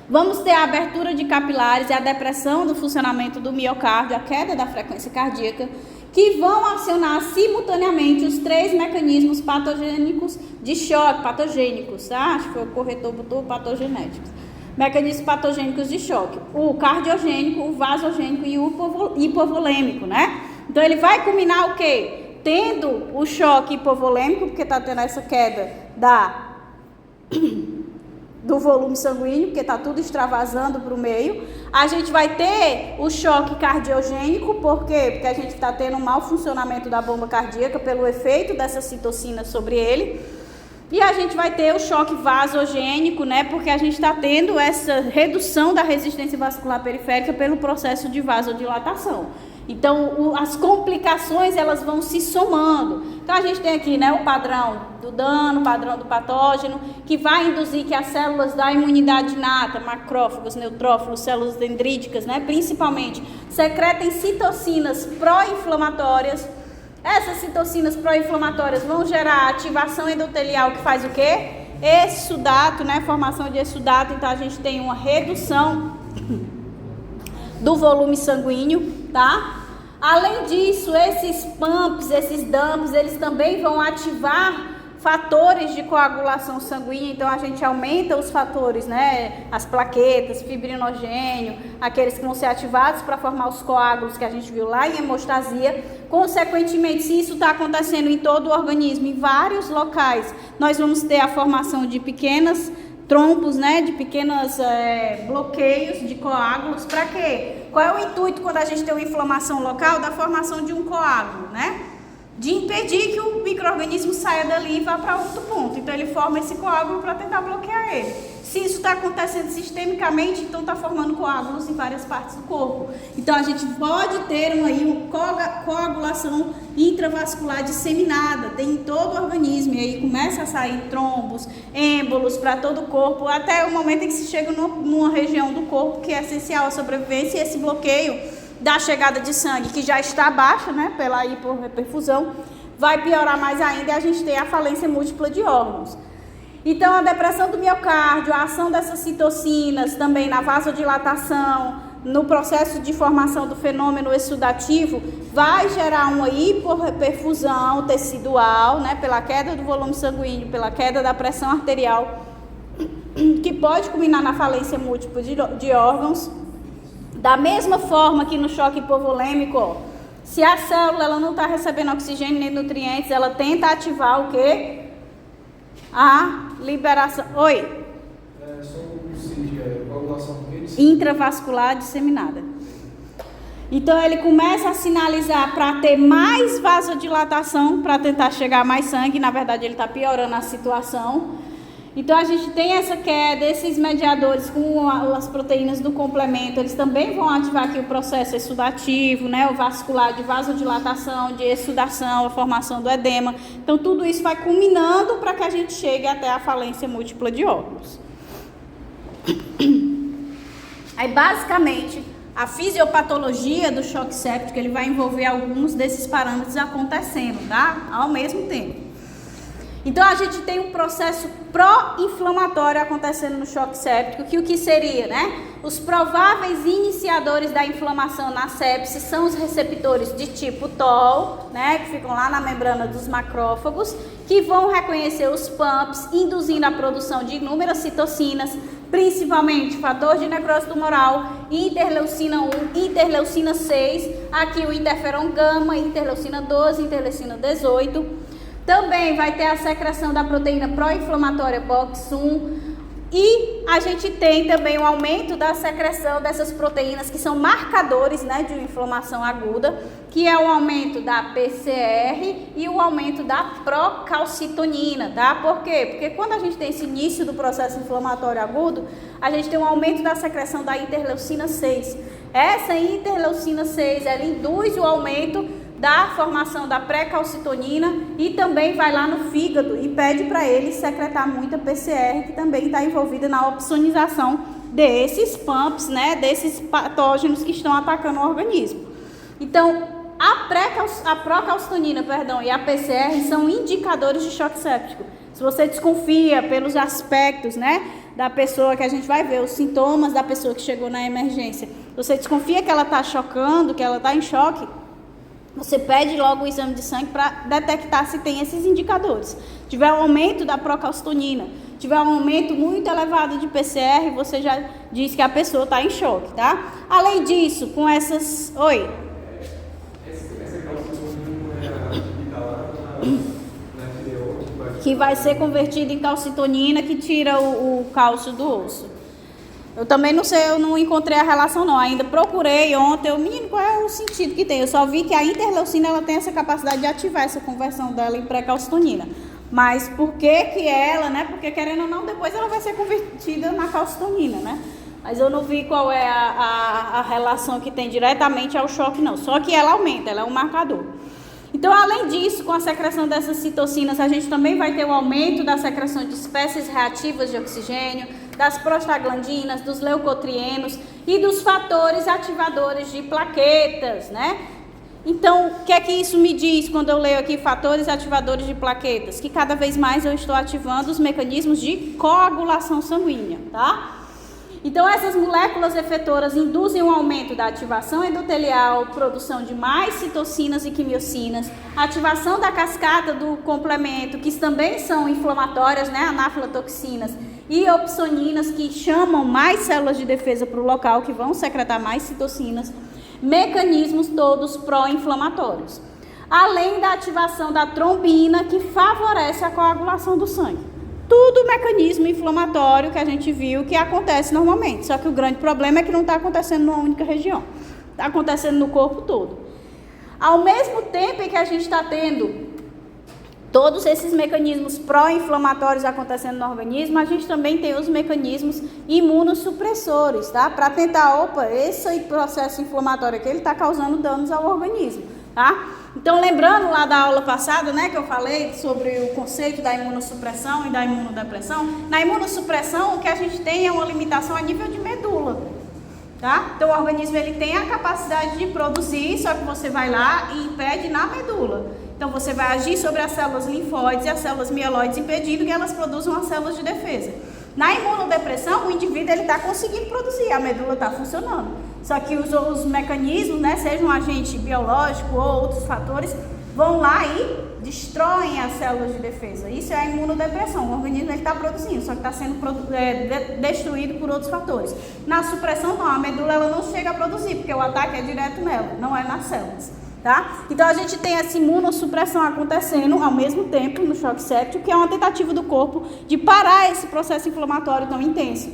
Vamos ter a abertura de capilares e a depressão do funcionamento do miocárdio, a queda da frequência cardíaca, que vão acionar simultaneamente os 3 mecanismos patogênicos de choque, patogênicos, tá? Acho que foi o corretor botou patogenéticos. Mecanismos patogênicos de choque, o cardiogênico, o vasogênico e o hipovolêmico, né? Então ele vai culminar o quê? Tendo o choque hipovolêmico, porque está tendo essa queda do volume sanguíneo, porque está tudo extravasando para o meio. A gente vai ter o choque cardiogênico, por quê? Porque a gente está tendo um mau funcionamento da bomba cardíaca pelo efeito dessa citocina sobre ele. E a gente vai ter o choque vasogênico, né? Porque a gente está tendo essa redução da resistência vascular periférica pelo processo de vasodilatação. Então, as complicações, elas vão se somando. Então, a gente tem aqui, né, o padrão do dano, o padrão do patógeno, que vai induzir que as células da imunidade inata, macrófagos, neutrófilos, células dendríticas, né, principalmente, secretem citocinas pró-inflamatórias. Essas citocinas pró-inflamatórias vão gerar ativação endotelial, que faz o quê? Exudato, né, formação de exudato. Então, a gente tem uma redução do volume sanguíneo, tá? Além disso, esses pumps, esses dumps, eles também vão ativar fatores de coagulação sanguínea. Então a gente aumenta os fatores, né? As plaquetas, fibrinogênio, aqueles que vão ser ativados para formar os coágulos que a gente viu lá em hemostasia. Consequentemente, se isso está acontecendo em todo o organismo, em vários locais, nós vamos ter a formação de pequenas trombos, né, de pequenos bloqueios de coágulos. Para quê? Qual é o intuito quando a gente tem uma inflamação local da formação de um coágulo, né? De impedir que o micro-organismo saia dali e vá para outro ponto. Então ele forma esse coágulo para tentar bloquear ele. Se isso está acontecendo sistemicamente, então está formando coágulos em várias partes do corpo. Então a gente pode ter uma coagulação intravascular disseminada, tem em todo o organismo, e aí começa a sair trombos, êmbolos para todo o corpo, até o momento em que se chega numa região do corpo que é essencial à sobrevivência, e esse bloqueio da chegada de sangue, que já está baixa, né, pela hiporreperfusão, vai piorar mais ainda, e a gente tem a falência múltipla de órgãos. Então, a depressão do miocárdio, a ação dessas citocinas também na vasodilatação, no processo de formação do fenômeno exudativo, vai gerar uma hiporreperfusão tecidual, né, pela queda do volume sanguíneo, pela queda da pressão arterial, que pode culminar na falência múltipla de órgãos. Da mesma forma que no choque hipovolêmico, ó, se a célula ela não está recebendo oxigênio nem nutrientes, ela tenta ativar o quê? A liberação. Oi? Só coagulação intravascular disseminada. Então ele começa a sinalizar para ter mais vasodilatação, para tentar chegar mais sangue. Na verdade ele está piorando a situação. Então a gente tem essa queda, esses mediadores com as proteínas do complemento, eles também vão ativar aqui o processo exudativo, né, o vascular de vasodilatação, de exudação, a formação do edema. Então tudo isso vai culminando para que a gente chegue até a falência múltipla de órgãos. Aí basicamente a fisiopatologia do choque séptico, ele vai envolver alguns desses parâmetros acontecendo, tá? Ao mesmo tempo. Então a gente tem um processo pró-inflamatório acontecendo no choque séptico, que o que seria, né? Os prováveis iniciadores da inflamação na sepse são os receptores de tipo TOL, né? Que ficam lá na membrana dos macrófagos, que vão reconhecer os PAMPs, induzindo a produção de inúmeras citocinas, principalmente fator de necrose tumoral, interleucina 1, interleucina 6, aqui o interferon gama, interleucina 12, interleucina 18. Também vai ter a secreção da proteína pró-inflamatória BOX1 e a gente tem também o aumento da secreção dessas proteínas que são marcadores, né, de inflamação aguda, que é o aumento da PCR e o aumento da procalcitonina, tá? Por quê? Porque quando a gente tem esse início do processo inflamatório agudo, a gente tem um aumento da secreção da interleucina 6. Essa interleucina 6, ela induz o aumento da formação da pré-calcitonina e também vai lá no fígado e pede para ele secretar muita PCR, que também está envolvida na opsonização desses PAMPs, né, desses patógenos que estão atacando o organismo. Então, a procalcitonina, e a PCR são indicadores de choque séptico. Se você desconfia pelos aspectos, né, da pessoa que a gente vai ver, os sintomas da pessoa que chegou na emergência, você desconfia que ela está chocando, que ela está em choque, você pede logo o exame de sangue para detectar se tem esses indicadores. Tiver um aumento da procalcitonina, tiver um aumento muito elevado de PCR, você já diz que a pessoa está em choque, tá? Além disso, com essas... Oi? Essa calcitonina é que está lá na tireoide, que vai ser convertida em calcitonina, que tira o cálcio do osso. Eu também não sei, eu não encontrei a relação não, ainda procurei ontem, menino, qual é o sentido que tem? Eu só vi que a interleucina, ela tem essa capacidade de ativar essa conversão dela em pré-calcitonina. Mas por que ela, né? Porque querendo ou não, depois ela vai ser convertida na calcitonina, né? Mas eu não vi qual é a relação que tem diretamente ao choque não, só que ela aumenta, ela é um marcador. Então, além disso, com a secreção dessas citocinas, a gente também vai ter o aumento da secreção de espécies reativas de oxigênio, das prostaglandinas, dos leucotrienos e dos fatores ativadores de plaquetas, né? Então, o que é que isso me diz quando eu leio aqui fatores ativadores de plaquetas? Que cada vez mais eu estou ativando os mecanismos de coagulação sanguínea, tá? Então, essas moléculas efetoras induzem um aumento da ativação endotelial, produção de mais citocinas e quimiocinas, ativação da cascata do complemento, que também são inflamatórias, né, anafilatoxinas, e opsoninas, que chamam mais células de defesa para o local, que vão secretar mais citocinas, mecanismos todos pró-inflamatórios. Além da ativação da trombina, que favorece a coagulação do sangue. Tudo mecanismo inflamatório que a gente viu que acontece normalmente. Só que o grande problema é que não está acontecendo numa única região. Está acontecendo no corpo todo. Ao mesmo tempo em que a gente está tendo todos esses mecanismos pró-inflamatórios acontecendo no organismo, a gente também tem os mecanismos imunossupressores, tá? Para tentar, esse processo inflamatório aqui, ele está causando danos ao organismo, tá? Então, lembrando lá da aula passada, né, que eu falei sobre o conceito da imunossupressão e da imunodepressão, na imunossupressão o que a gente tem é uma limitação a nível de medula, tá? Então, o organismo ele tem a capacidade de produzir, só que você vai lá e impede na medula. Então, você vai agir sobre as células linfóides e as células mieloides, impedindo que elas produzam as células de defesa. Na imunodepressão, o indivíduo está conseguindo produzir, a medula está funcionando. Só que os mecanismos, né, seja um agente biológico ou outros fatores, vão lá e destroem as células de defesa. Isso é a imunodepressão. O organismo está produzindo, só que está sendo destruído por outros fatores. Na supressão, não. A medula ela não chega a produzir, porque o ataque é direto nela, não é nas células. Tá? Então, a gente tem essa imunossupressão acontecendo ao mesmo tempo no choque séptico, que é uma tentativa do corpo de parar esse processo inflamatório tão intenso.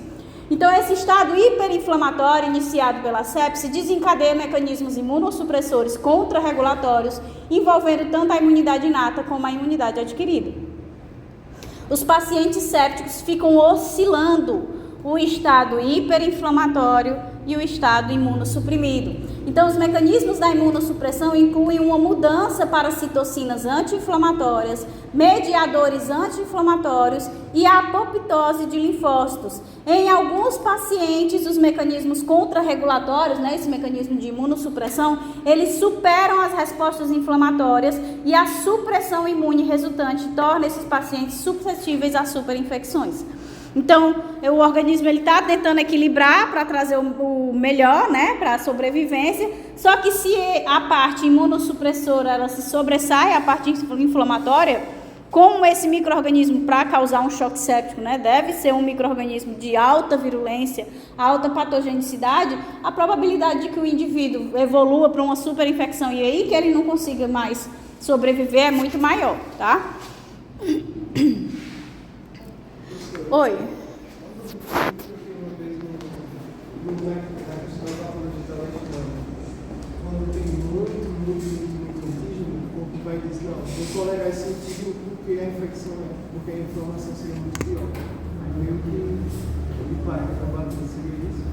Então, esse estado hiperinflamatório iniciado pela sepse desencadeia mecanismos imunossupressores contrarregulatórios, envolvendo tanto a imunidade inata como a imunidade adquirida. Os pacientes sépticos ficam oscilando o estado hiperinflamatório e o estado imunossuprimido. Então, os mecanismos da imunossupressão incluem uma mudança para citocinas anti-inflamatórias, mediadores anti-inflamatórios e a apoptose de linfócitos. Em alguns pacientes, os mecanismos contrarregulatórios, né, esse mecanismo de imunossupressão, eles superam as respostas inflamatórias e a supressão imune resultante torna esses pacientes suscetíveis a superinfecções. Então, o organismo está tentando equilibrar para trazer o melhor, né, para a sobrevivência, só que se a parte imunossupressora ela se sobressai, a parte inflamatória, como esse micro-organismo para causar um choque séptico, né, deve ser um micro-organismo de alta virulência, alta patogenicidade, a probabilidade de que o indivíduo evolua para uma superinfecção e aí que ele não consiga mais sobreviver é muito maior, tá? Oi. Quando tem muito antígeno, o corpo vai dizer, não, vou tolerar esse antígeno porque a infecção, porque a inflamação seria muito pior. Aí meio que ele vai acabar seria isso.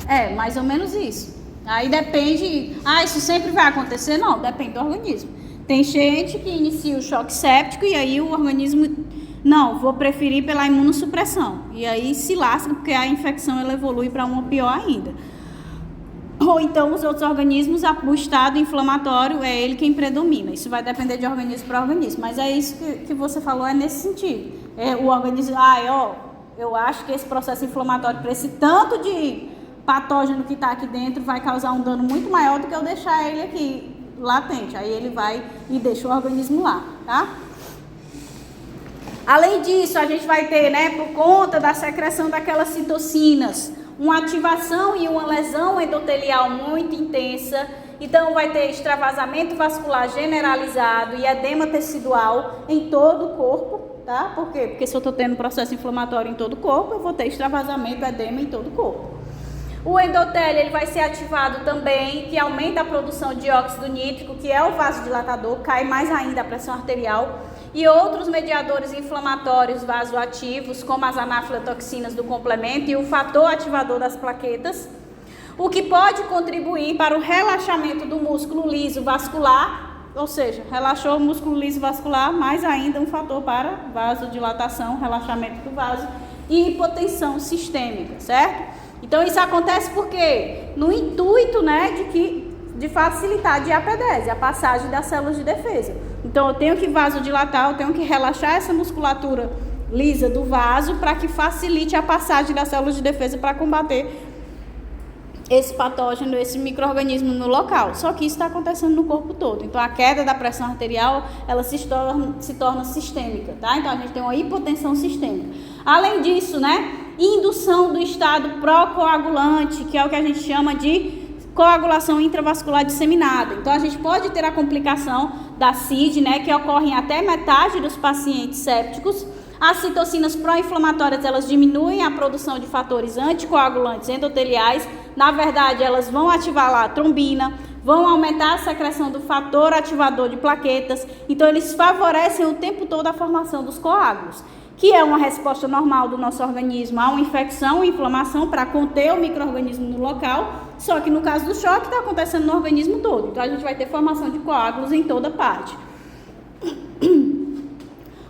É, mais ou menos isso. Aí depende, isso sempre vai acontecer? Não, depende do organismo. Tem gente que inicia o choque séptico e aí o organismo, não, vou preferir pela imunossupressão. E aí se lasca porque a infecção ela evolui para uma pior ainda. Ou então os outros organismos, o estado inflamatório é ele quem predomina. Isso vai depender de organismo para organismo. Mas é isso que você falou, é nesse sentido. O organismo, eu acho que esse processo inflamatório, para esse tanto de patógeno que está aqui dentro, vai causar um dano muito maior do que eu deixar ele aqui latente. Aí ele vai e deixa o organismo lá, tá? Além disso, a gente vai ter, né, por conta da secreção daquelas citocinas, uma ativação e uma lesão endotelial muito intensa. Então, vai ter extravasamento vascular generalizado e edema tecidual em todo o corpo, tá? Por quê? Porque se eu estou tendo processo inflamatório em todo o corpo, eu vou ter extravasamento, edema em todo o corpo. O endotélio ele vai ser ativado também, que aumenta a produção de dióxido nítrico, que é o vasodilatador, cai mais ainda a pressão arterial. E outros mediadores inflamatórios vasoativos, como as anafilatoxinas do complemento e o fator ativador das plaquetas, o que pode contribuir para o relaxamento do músculo liso vascular, ou seja, relaxou o músculo liso vascular, mais ainda um fator para vasodilatação, relaxamento do vaso e hipotensão sistêmica, certo? Então isso acontece porque no intuito, né, de facilitar a diapedese, a passagem das células de defesa. Então eu tenho que vasodilatar, eu tenho que relaxar essa musculatura lisa do vaso para que facilite a passagem das células de defesa para combater esse patógeno, esse micro-organismo no local. Só que isso está acontecendo no corpo todo. Então a queda da pressão arterial, ela se torna sistêmica, tá? Então a gente tem uma hipotensão sistêmica. Além disso, né, indução do estado pró-coagulante, que é o que a gente chama de coagulação intravascular disseminada. Então a gente pode ter a complicação da CID, né, que ocorre em até metade dos pacientes sépticos. As citocinas pró-inflamatórias, elas diminuem a produção de fatores anticoagulantes endoteliais. Na verdade, elas vão ativar lá a trombina, vão aumentar a secreção do fator ativador de plaquetas. Então eles favorecem o tempo todo a formação dos coágulos, que é uma resposta normal do nosso organismo a uma infecção e inflamação para conter o micro-organismo no local, só que no caso do choque está acontecendo no organismo todo. Então a gente vai ter formação de coágulos em toda parte.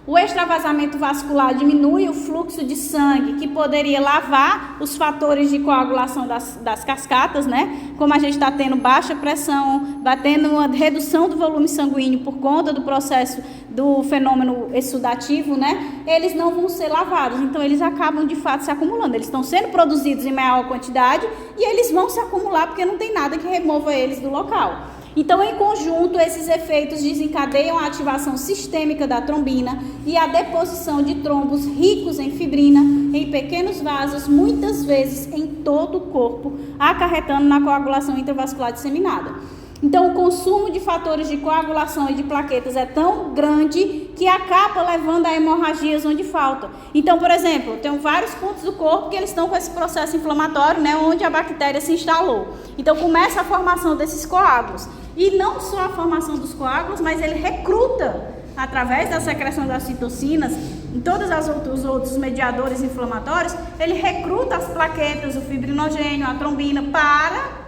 O extravasamento vascular diminui o fluxo de sangue, que poderia lavar os fatores de coagulação das cascatas, né? Como a gente está tendo baixa pressão, vai tendo uma redução do volume sanguíneo por conta do processo do fenômeno exudativo, né? Eles não vão ser lavados, então eles acabam de fato se acumulando. Eles estão sendo produzidos em maior quantidade e eles vão se acumular porque não tem nada que remova eles do local. Então, em conjunto, esses efeitos desencadeiam a ativação sistêmica da trombina e a deposição de trombos ricos em fibrina em pequenos vasos, muitas vezes em todo o corpo, acarretando na coagulação intravascular disseminada. Então, o consumo de fatores de coagulação e de plaquetas é tão grande que acaba levando a hemorragias onde falta. Então, por exemplo, eu tenho vários pontos do corpo que eles estão com esse processo inflamatório, né, onde a bactéria se instalou. Então, começa a formação desses coágulos. E não só a formação dos coágulos, mas ele recruta, através da secreção das citocinas, em todos os outros mediadores inflamatórios, ele recruta as plaquetas, o fibrinogênio, a trombina, para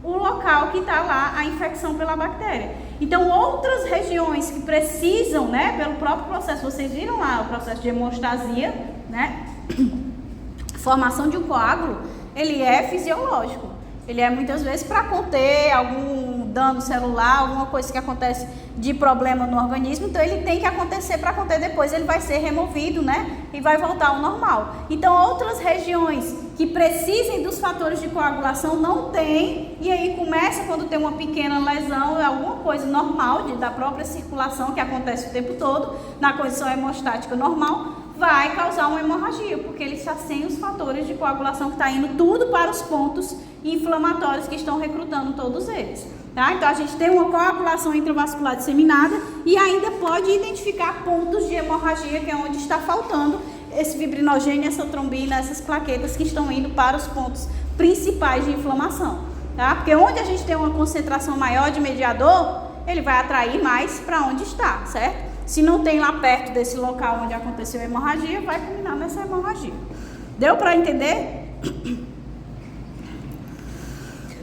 o local que está lá a infecção pela bactéria. Então, outras regiões que precisam, né, pelo próprio processo, vocês viram lá o processo de hemostasia, né, formação de um coágulo, ele é fisiológico. Ele é muitas vezes para conter algum dano celular, alguma coisa que acontece de problema no organismo, então ele tem que acontecer para conter, depois ele vai ser removido, né? E vai voltar ao normal. Então outras regiões que precisem dos fatores de coagulação não tem, e aí começa quando tem uma pequena lesão, alguma coisa normal da própria circulação que acontece o tempo todo, na condição hemostática normal, vai causar uma hemorragia, porque ele está sem os fatores de coagulação que está indo tudo para os pontos inflamatórios que estão recrutando todos eles. Tá? Então a gente tem uma coagulação intravascular disseminada e ainda pode identificar pontos de hemorragia, que é onde está faltando esse fibrinogênio, essa trombina, essas plaquetas que estão indo para os pontos principais de inflamação. Tá? Porque onde a gente tem uma concentração maior de mediador, ele vai atrair mais para onde está, certo? Se não tem lá perto desse local onde aconteceu a hemorragia, vai culminar nessa hemorragia. Deu para entender?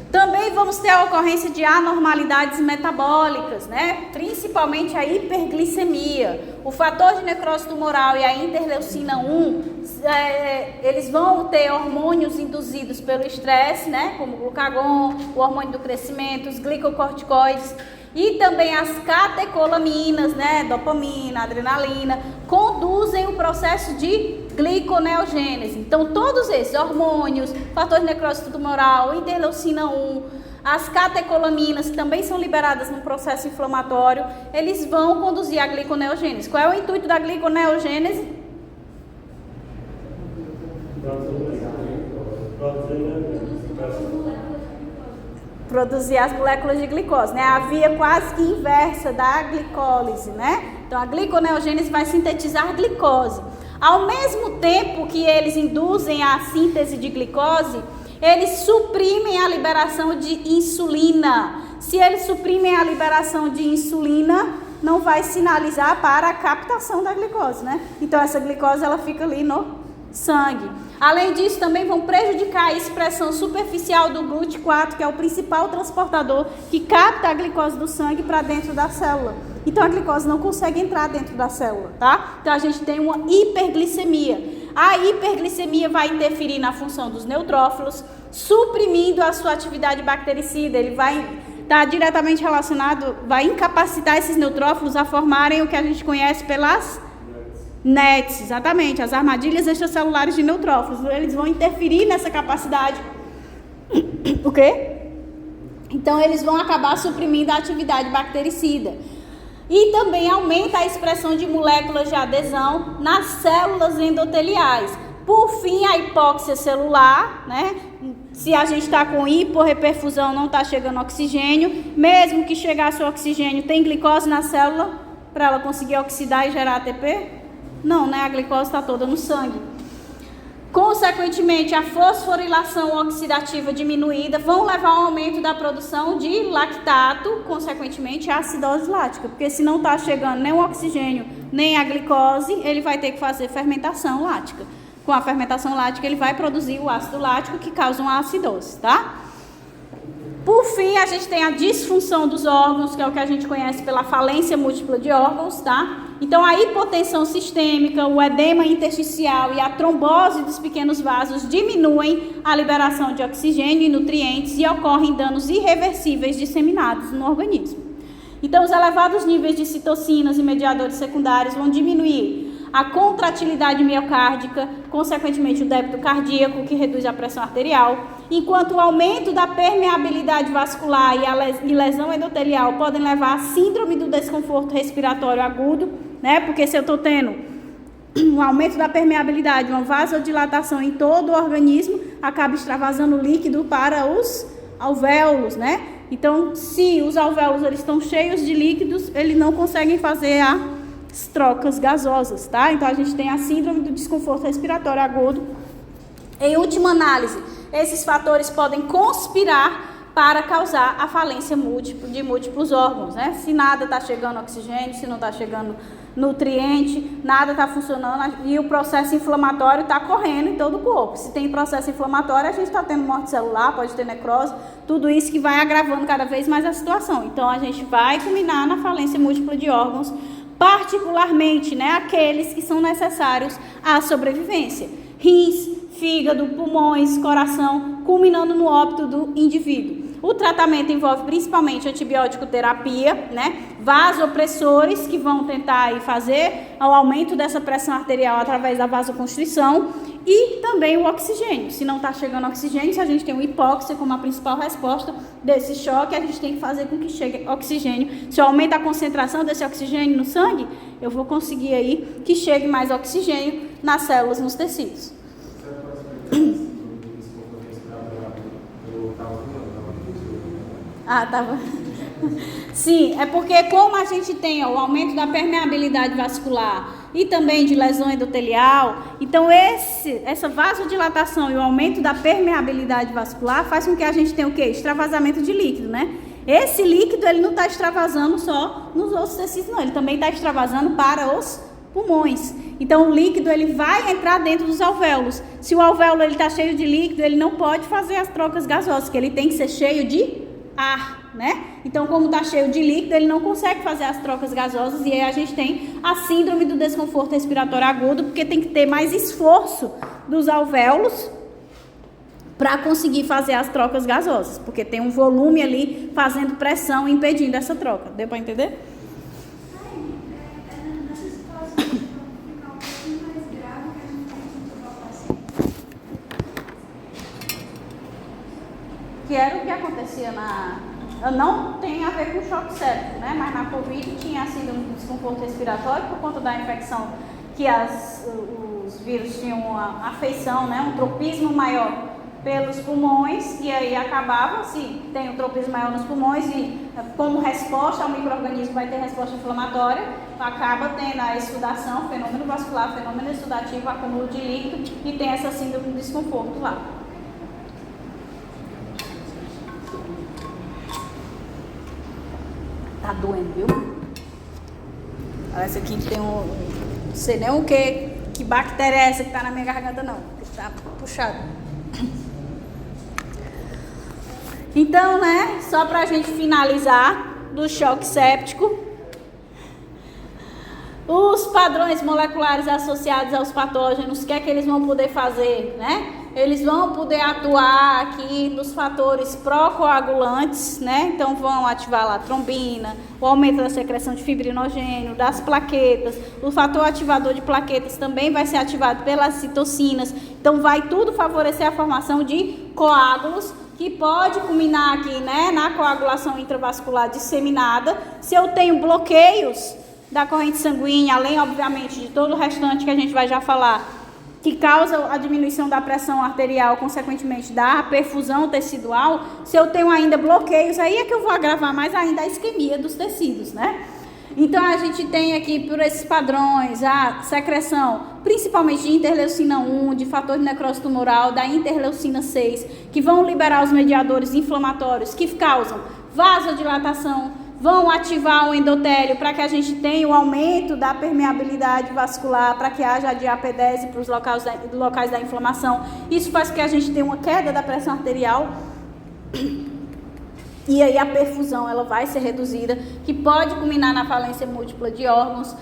Também vamos ter a ocorrência de anormalidades metabólicas, né? Principalmente a hiperglicemia. O fator de necrose tumoral e a interleucina 1, eles vão ter hormônios induzidos pelo estresse, né? Como o glucagon, o hormônio do crescimento, os glicocorticoides. E também as catecolaminas, né, dopamina, adrenalina, conduzem o processo de gliconeogênese. Então, todos esses hormônios, fator de necrose tumoral, interleucina 1, as catecolaminas, que também são liberadas no processo inflamatório, eles vão conduzir a gliconeogênese. Qual é o intuito da gliconeogênese? Produzir as moléculas de glicose, né? A via quase que inversa da glicólise, né? Então a gliconeogênese vai sintetizar glicose. Ao mesmo tempo que eles induzem a síntese de glicose, eles suprimem a liberação de insulina. Se eles suprimem a liberação de insulina, não vai sinalizar para a captação da glicose, né? Então essa glicose ela fica ali no sangue. Além disso, também vão prejudicar a expressão superficial do GLUT4, que é o principal transportador que capta a glicose do sangue para dentro da célula. Então a glicose não consegue entrar dentro da célula, tá? Então a gente tem uma hiperglicemia. A hiperglicemia vai interferir na função dos neutrófilos, suprimindo a sua atividade bactericida. Ele vai estar diretamente relacionado, vai incapacitar esses neutrófilos a formarem o que a gente conhece pelas NETs, exatamente, as armadilhas extracelulares de neutrófilos. Eles vão interferir nessa capacidade. O quê? Então eles vão acabar suprimindo a atividade bactericida. E também aumenta a expressão de moléculas de adesão nas células endoteliais. Por fim, a hipóxia celular, né? Se a gente está com hiporreperfusão, não está chegando oxigênio, mesmo que chegasse o oxigênio, tem glicose na célula para ela conseguir oxidar e gerar ATP? Não, né? A glicose está toda no sangue. Consequentemente, a fosforilação oxidativa diminuída vão levar ao aumento da produção de lactato, consequentemente a acidose lática, porque se não está chegando nem o oxigênio, nem a glicose, ele vai ter que fazer fermentação lática. Com a fermentação lática, ele vai produzir o ácido lático que causa uma acidose, tá? Por fim, a gente tem a disfunção dos órgãos, que é o que a gente conhece pela falência múltipla de órgãos, tá? Então, a hipotensão sistêmica, o edema intersticial e a trombose dos pequenos vasos diminuem a liberação de oxigênio e nutrientes e ocorrem danos irreversíveis disseminados no organismo. Então, os elevados níveis de citocinas e mediadores secundários vão diminuir a contratilidade miocárdica, consequentemente o débito cardíaco, que reduz a pressão arterial, enquanto o aumento da permeabilidade vascular e lesão endotelial podem levar à síndrome do desconforto respiratório agudo, né? Porque se eu estou tendo um aumento da permeabilidade, uma vasodilatação em todo o organismo, acaba extravasando líquido para os alvéolos, né? Então, se os alvéolos eles estão cheios de líquidos, eles não conseguem fazer as trocas gasosas, tá? Então, a gente tem a síndrome do desconforto respiratório agudo. Em última análise, esses fatores podem conspirar para causar a falência de múltiplos órgãos, né? Se nada está chegando oxigênio, se não está chegando nutriente, nada está funcionando e o processo inflamatório está correndo em todo o corpo. Se tem processo inflamatório, a gente está tendo morte celular, pode ter necrose, tudo isso que vai agravando cada vez mais a situação. Então, a gente vai culminar na falência múltipla de órgãos, particularmente, né, aqueles que são necessários à sobrevivência. Rins, fígado, pulmões, coração, culminando no óbito do indivíduo. O tratamento envolve principalmente antibiótico terapia, né? Vasopressores que vão tentar aí fazer o aumento dessa pressão arterial através da vasoconstrição e também o oxigênio. Se não está chegando oxigênio, se a gente tem uma hipóxia como a principal resposta desse choque, a gente tem que fazer com que chegue oxigênio. Se eu aumento a concentração desse oxigênio no sangue, eu vou conseguir aí que chegue mais oxigênio nas células, nos tecidos. Ah, tava. Sim, é porque como a gente tem o aumento da permeabilidade vascular e também de lesão endotelial, então essa vasodilatação e o aumento da permeabilidade vascular faz com que a gente tenha o quê? Extravasamento de líquido, né? Esse líquido, ele não está extravasando só nos outros tecidos, não. Ele também está extravasando para os pulmões. Então, o líquido, ele vai entrar dentro dos alvéolos. Se o alvéolo está cheio de líquido, ele não pode fazer as trocas gasosas, que ele tem que ser cheio de ar, né? Então, como está cheio de líquido, ele não consegue fazer as trocas gasosas e aí a gente tem a síndrome do desconforto respiratório agudo, porque tem que ter mais esforço dos alvéolos para conseguir fazer as trocas gasosas, porque tem um volume ali fazendo pressão, impedindo essa troca. Deu para entender? Que era o que acontecia não tem a ver com choque séptico, né? Mas na Covid tinha síndrome do desconforto respiratório por conta da infecção, que os vírus tinham uma afeição, né? Um tropismo maior pelos pulmões, e aí acabava, se tem um tropismo maior nos pulmões e como resposta ao micro-organismo vai ter resposta inflamatória, acaba tendo a exsudação, fenômeno vascular, fenômeno exudativo, acúmulo de líquido e tem essa síndrome do desconforto lá. Tá doendo, viu? Parece aqui que tem não sei nem o que bactéria é essa que tá na minha garganta, não. Tá puxado. Então, né, só pra gente finalizar do choque séptico, os padrões moleculares associados aos patógenos, o que é que eles vão poder fazer, né? Eles vão poder atuar aqui nos fatores procoagulantes, né? Então vão ativar lá a trombina, o aumento da secreção de fibrinogênio, das plaquetas. O fator ativador de plaquetas também vai ser ativado pelas citocinas. Então vai tudo favorecer a formação de coágulos, que pode culminar aqui, né, na coagulação intravascular disseminada. Se eu tenho bloqueios da corrente sanguínea, além, obviamente, de todo o restante que a gente vai já falar, que causa a diminuição da pressão arterial, consequentemente da perfusão tecidual, se eu tenho ainda bloqueios, aí é que eu vou agravar mais ainda a isquemia dos tecidos, né? Então, a gente tem aqui, por esses padrões, a secreção, principalmente de interleucina 1, de fator de necrose tumoral, da interleucina 6, que vão liberar os mediadores inflamatórios que causam vasodilatação, vão ativar o endotélio para que a gente tenha o aumento da permeabilidade vascular, para que haja a diapedese para os locais da inflamação. Isso faz com que a gente tenha uma queda da pressão arterial e aí a perfusão ela vai ser reduzida, que pode culminar na falência múltipla de órgãos.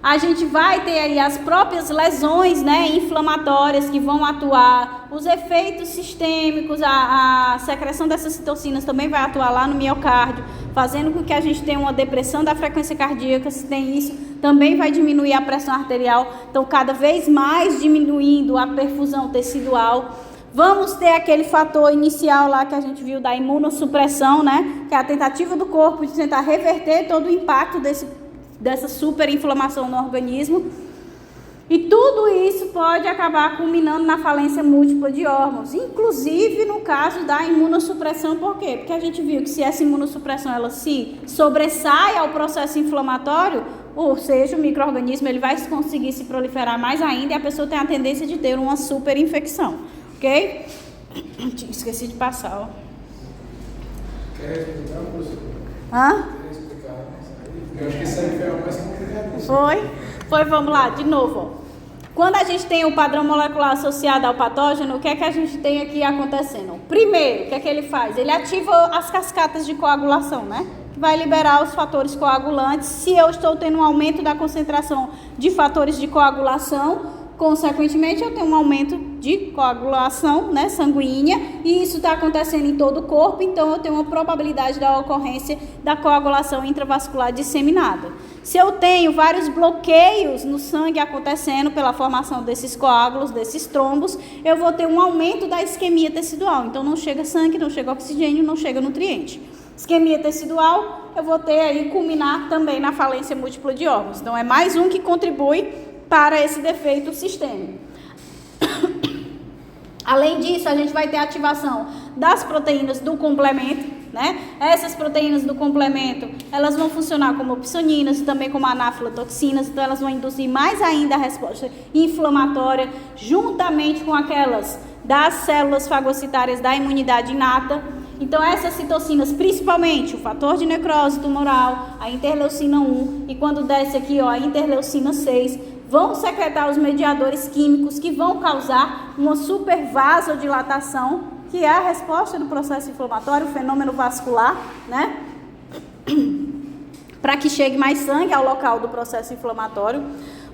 A gente vai ter aí as próprias lesões, né, inflamatórias que vão atuar, os efeitos sistêmicos, a secreção dessas citocinas também vai atuar lá no miocárdio, fazendo com que a gente tenha uma depressão da frequência cardíaca. Se tem isso, também vai diminuir a pressão arterial, então cada vez mais diminuindo a perfusão tecidual. Vamos ter aquele fator inicial lá que a gente viu da imunossupressão, né, que é a tentativa do corpo de tentar reverter todo o impacto dessa superinflamação no organismo. E tudo isso pode acabar culminando na falência múltipla de órgãos, inclusive no caso da imunossupressão. Por quê? Porque a gente viu que se essa imunossupressão ela se sobressai ao processo inflamatório, ou seja, o micro-organismo ele vai conseguir se proliferar mais ainda e a pessoa tem a tendência de ter uma superinfecção, ok? Esqueci de passar, ó. Quer explicar, professor? Hã? Quer explicar? Eu acho que isso aí foi a mais complicada. Foi, vamos lá, de novo. Ó. Quando a gente tem o padrão molecular associado ao patógeno, o que é que a gente tem aqui acontecendo? Primeiro, o que é que ele faz? Ele ativa as cascatas de coagulação, né? Vai liberar os fatores coagulantes. Se eu estou tendo um aumento da concentração de fatores de coagulação, consequentemente, eu tenho um aumento de coagulação, né, sanguínea, e isso está acontecendo em todo o corpo, então eu tenho uma probabilidade da ocorrência da coagulação intravascular disseminada. Se eu tenho vários bloqueios no sangue acontecendo pela formação desses coágulos, desses trombos, eu vou ter um aumento da isquemia tecidual. Então, não chega sangue, não chega oxigênio, não chega nutriente. Isquemia tecidual, eu vou ter aí, culminar também na falência múltipla de órgãos. Então, é mais um que contribui para esse defeito sistêmico. Além disso, a gente vai ter a ativação das proteínas do complemento, né? Essas proteínas do complemento, elas vão funcionar como opsoninas, também como anafilatoxinas, então elas vão induzir mais ainda a resposta inflamatória, juntamente com aquelas das células fagocitárias da imunidade inata. Então essas citocinas, principalmente o fator de necrose tumoral, a interleucina 1 e quando desce aqui, ó, a interleucina 6, vão secretar os mediadores químicos que vão causar uma supervasodilatação, que é a resposta do processo inflamatório, o fenômeno vascular, né? Para que chegue mais sangue ao local do processo inflamatório.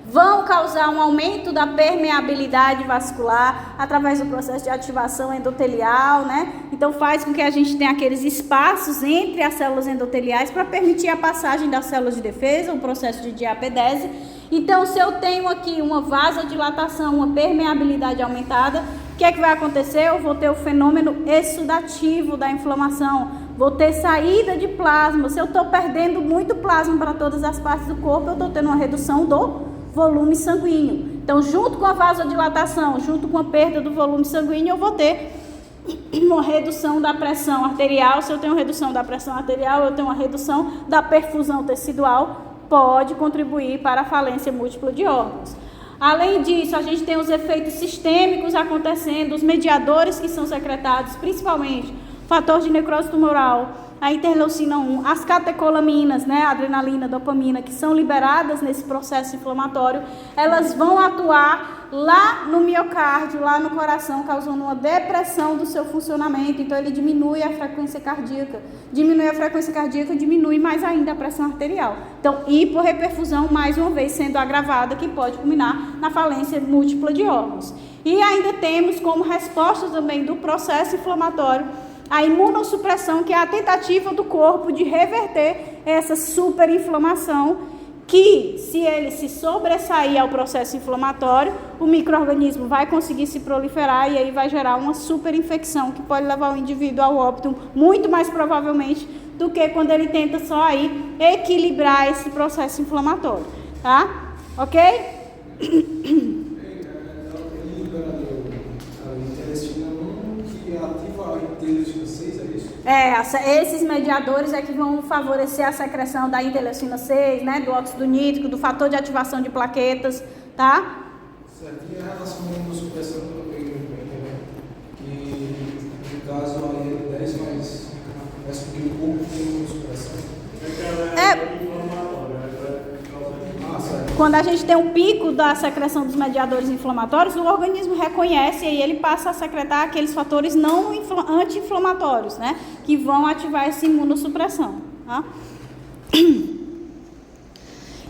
Vão causar um aumento da permeabilidade vascular através do processo de ativação endotelial, né? Então faz com que a gente tenha aqueles espaços entre as células endoteliais para permitir a passagem das células de defesa, o processo de diapedese. Então, se eu tenho aqui uma vasodilatação, uma permeabilidade aumentada, o que é que vai acontecer? Eu vou ter o fenômeno exudativo da inflamação, vou ter saída de plasma. Se eu estou perdendo muito plasma para todas as partes do corpo, eu estou tendo uma redução do volume sanguíneo. Então, junto com a vasodilatação, junto com a perda do volume sanguíneo, eu vou ter uma redução da pressão arterial. Se eu tenho redução da pressão arterial, eu tenho uma redução da perfusão tecidual, pode contribuir para a falência múltipla de órgãos. Além disso, a gente tem os efeitos sistêmicos acontecendo, os mediadores que são secretados, principalmente o fator de necrose tumoral, a interleucina 1, as catecolaminas, né, adrenalina, dopamina, que são liberadas nesse processo inflamatório, elas vão atuar lá no miocárdio, lá no coração, causando uma depressão do seu funcionamento. Então, ele diminui a frequência cardíaca. Diminui a frequência cardíaca, diminui mais ainda a pressão arterial. Então, hiporreperfusão, mais uma vez, sendo agravada, que pode culminar na falência múltipla de órgãos. E ainda temos como resposta também do processo inflamatório a imunossupressão, que é a tentativa do corpo de reverter essa superinflamação, que se ele se sobressair ao processo inflamatório, o micro-organismo vai conseguir se proliferar e aí vai gerar uma superinfecção que pode levar o indivíduo ao óbito, muito mais provavelmente do que quando ele tenta só aí equilibrar esse processo inflamatório, tá? Ok? Esses mediadores é que vão favorecer a secreção da interleucina 6, né, do óxido nítrico, do fator de ativação de plaquetas, tá? Certo, e a relação com a imunossupressão que eu peguei no entender, que no caso a IL-10 mais porque o corpo tem imunossupressão. Quando a gente tem um pico da secreção dos mediadores inflamatórios, o organismo reconhece e aí ele passa a secretar aqueles fatores não anti-inflamatórios, né? Que vão ativar essa imunossupressão, tá?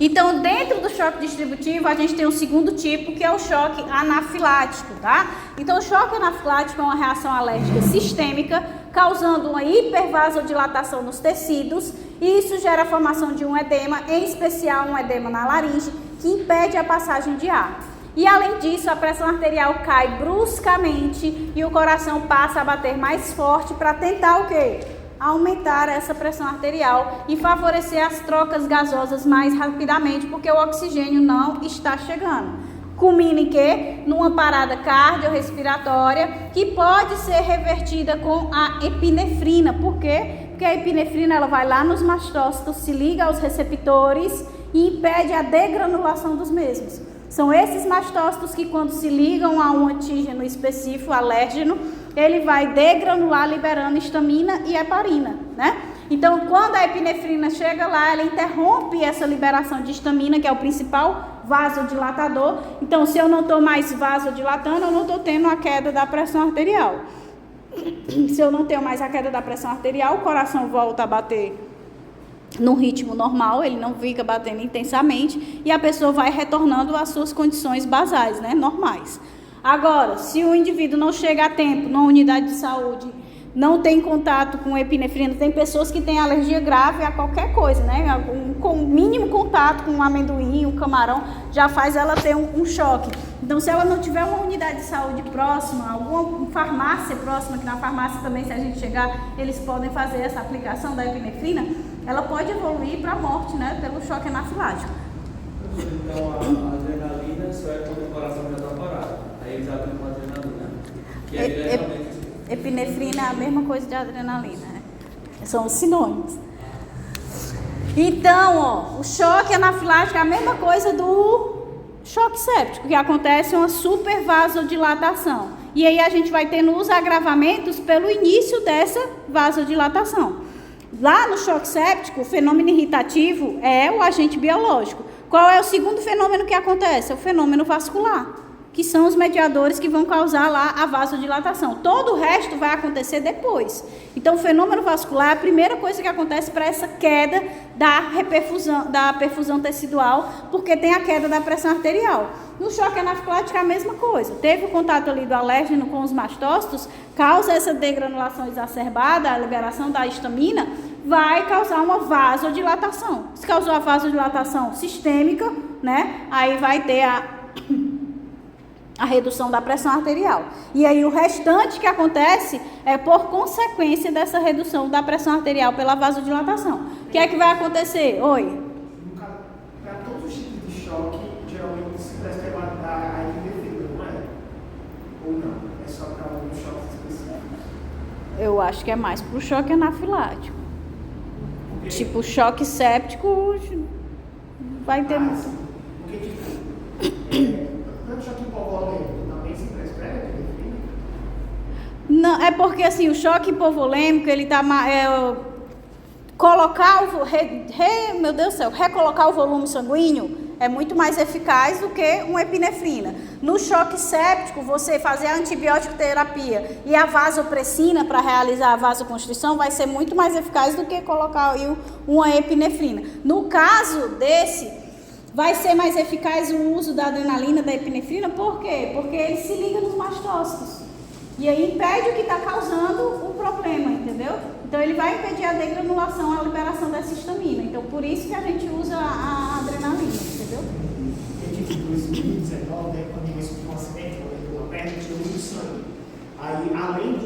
Então, dentro do choque distributivo, a gente tem um segundo tipo, que é o choque anafilático, tá? Então, o choque anafilático é uma reação alérgica sistêmica, causando uma hipervasodilatação nos tecidos, e isso gera a formação de um edema, em especial um edema na laringe, que impede a passagem de ar. E, além disso, a pressão arterial cai bruscamente e o coração passa a bater mais forte para tentar o quê? Aumentar essa pressão arterial e favorecer as trocas gasosas mais rapidamente, porque o oxigênio não está chegando. Culmina em quê? Numa parada cardiorrespiratória que pode ser revertida com a epinefrina. Por quê? Porque a epinefrina ela vai lá nos mastócitos, se liga aos receptores e impede a degranulação dos mesmos. São esses mastócitos que, quando se ligam a um antígeno específico, alérgeno, ele vai degranular liberando histamina e heparina, né? Então, quando a epinefrina chega lá, ela interrompe essa liberação de histamina, que é o principal vasodilatador. Então, se eu não estou mais vasodilatando, eu não estou tendo a queda da pressão arterial. Se eu não tenho mais a queda da pressão arterial, o coração volta a bater no ritmo normal, ele não fica batendo intensamente e a pessoa vai retornando às suas condições basais, né, normais. Agora, se o indivíduo não chega a tempo numa unidade de saúde, não tem contato com epinefrina, tem pessoas que têm alergia grave a qualquer coisa, né? Com mínimo contato com um amendoim, um camarão, já faz ela ter um choque. Então, se ela não tiver uma unidade de saúde próxima, alguma farmácia próxima, que na farmácia também, se a gente chegar, eles podem fazer essa aplicação da epinefrina, ela pode evoluir para a morte, né? Pelo choque anafilático. Então, a adrenalina só é quando o coração já está parado. Aí eles aplicam a adrenalina. Que é diretamente... Epinefrina é a mesma coisa de adrenalina, né? São sinônimos. Então, ó, o choque anafilático é a mesma coisa do choque séptico, que acontece uma super vasodilatação. E aí a gente vai tendo os agravamentos pelo início dessa vasodilatação. Lá no choque séptico, o fenômeno irritativo é o agente biológico. Qual é o segundo fenômeno que acontece? É o fenômeno vascular, que são os mediadores que vão causar lá a vasodilatação. Todo o resto vai acontecer depois. Então, o fenômeno vascular é a primeira coisa que acontece para essa queda da perfusão tecidual, porque tem a queda da pressão arterial. No choque anafilático é a mesma coisa. Teve o contato ali do alérgeno com os mastócitos, causa essa degranulação exacerbada, a liberação da histamina, vai causar uma vasodilatação. Se causou a vasodilatação sistêmica, né? Aí vai ter a redução da pressão arterial. E aí o restante que acontece é por consequência dessa redução da pressão arterial pela vasodilatação. O que é que vai acontecer? Oi? Para todos os tipos de choque, geralmente se prescreve a epinefrina, não é? Ou não? É só para alguns choques específicos? Eu acho que é mais para o choque anafilático. Porque, Tipo, choque séptico vai ter... porque tipo, tanto choque hipovolêmico também se prescreve a epinefrina? Não, é porque assim, o choque hipovolêmico, ele tá recolocar o volume sanguíneo é muito mais eficaz do que uma epinefrina. No choque séptico, você fazer a antibiótico terapia e a vasopressina para realizar a vasoconstrição vai ser muito mais eficaz do que colocar aí uma epinefrina. No caso desse, vai ser mais eficaz o uso da adrenalina, da epinefrina, por quê? Porque ele se liga nos mastócitos. E aí impede o que está causando o problema, entendeu? Então ele vai impedir a degranulação, a liberação dessa histamina. Então por isso que a gente usa a adrenalina, entendeu? Em 2019, né, quando eu sofri um acidente, uma perna, tirou muito sangue. Aí, além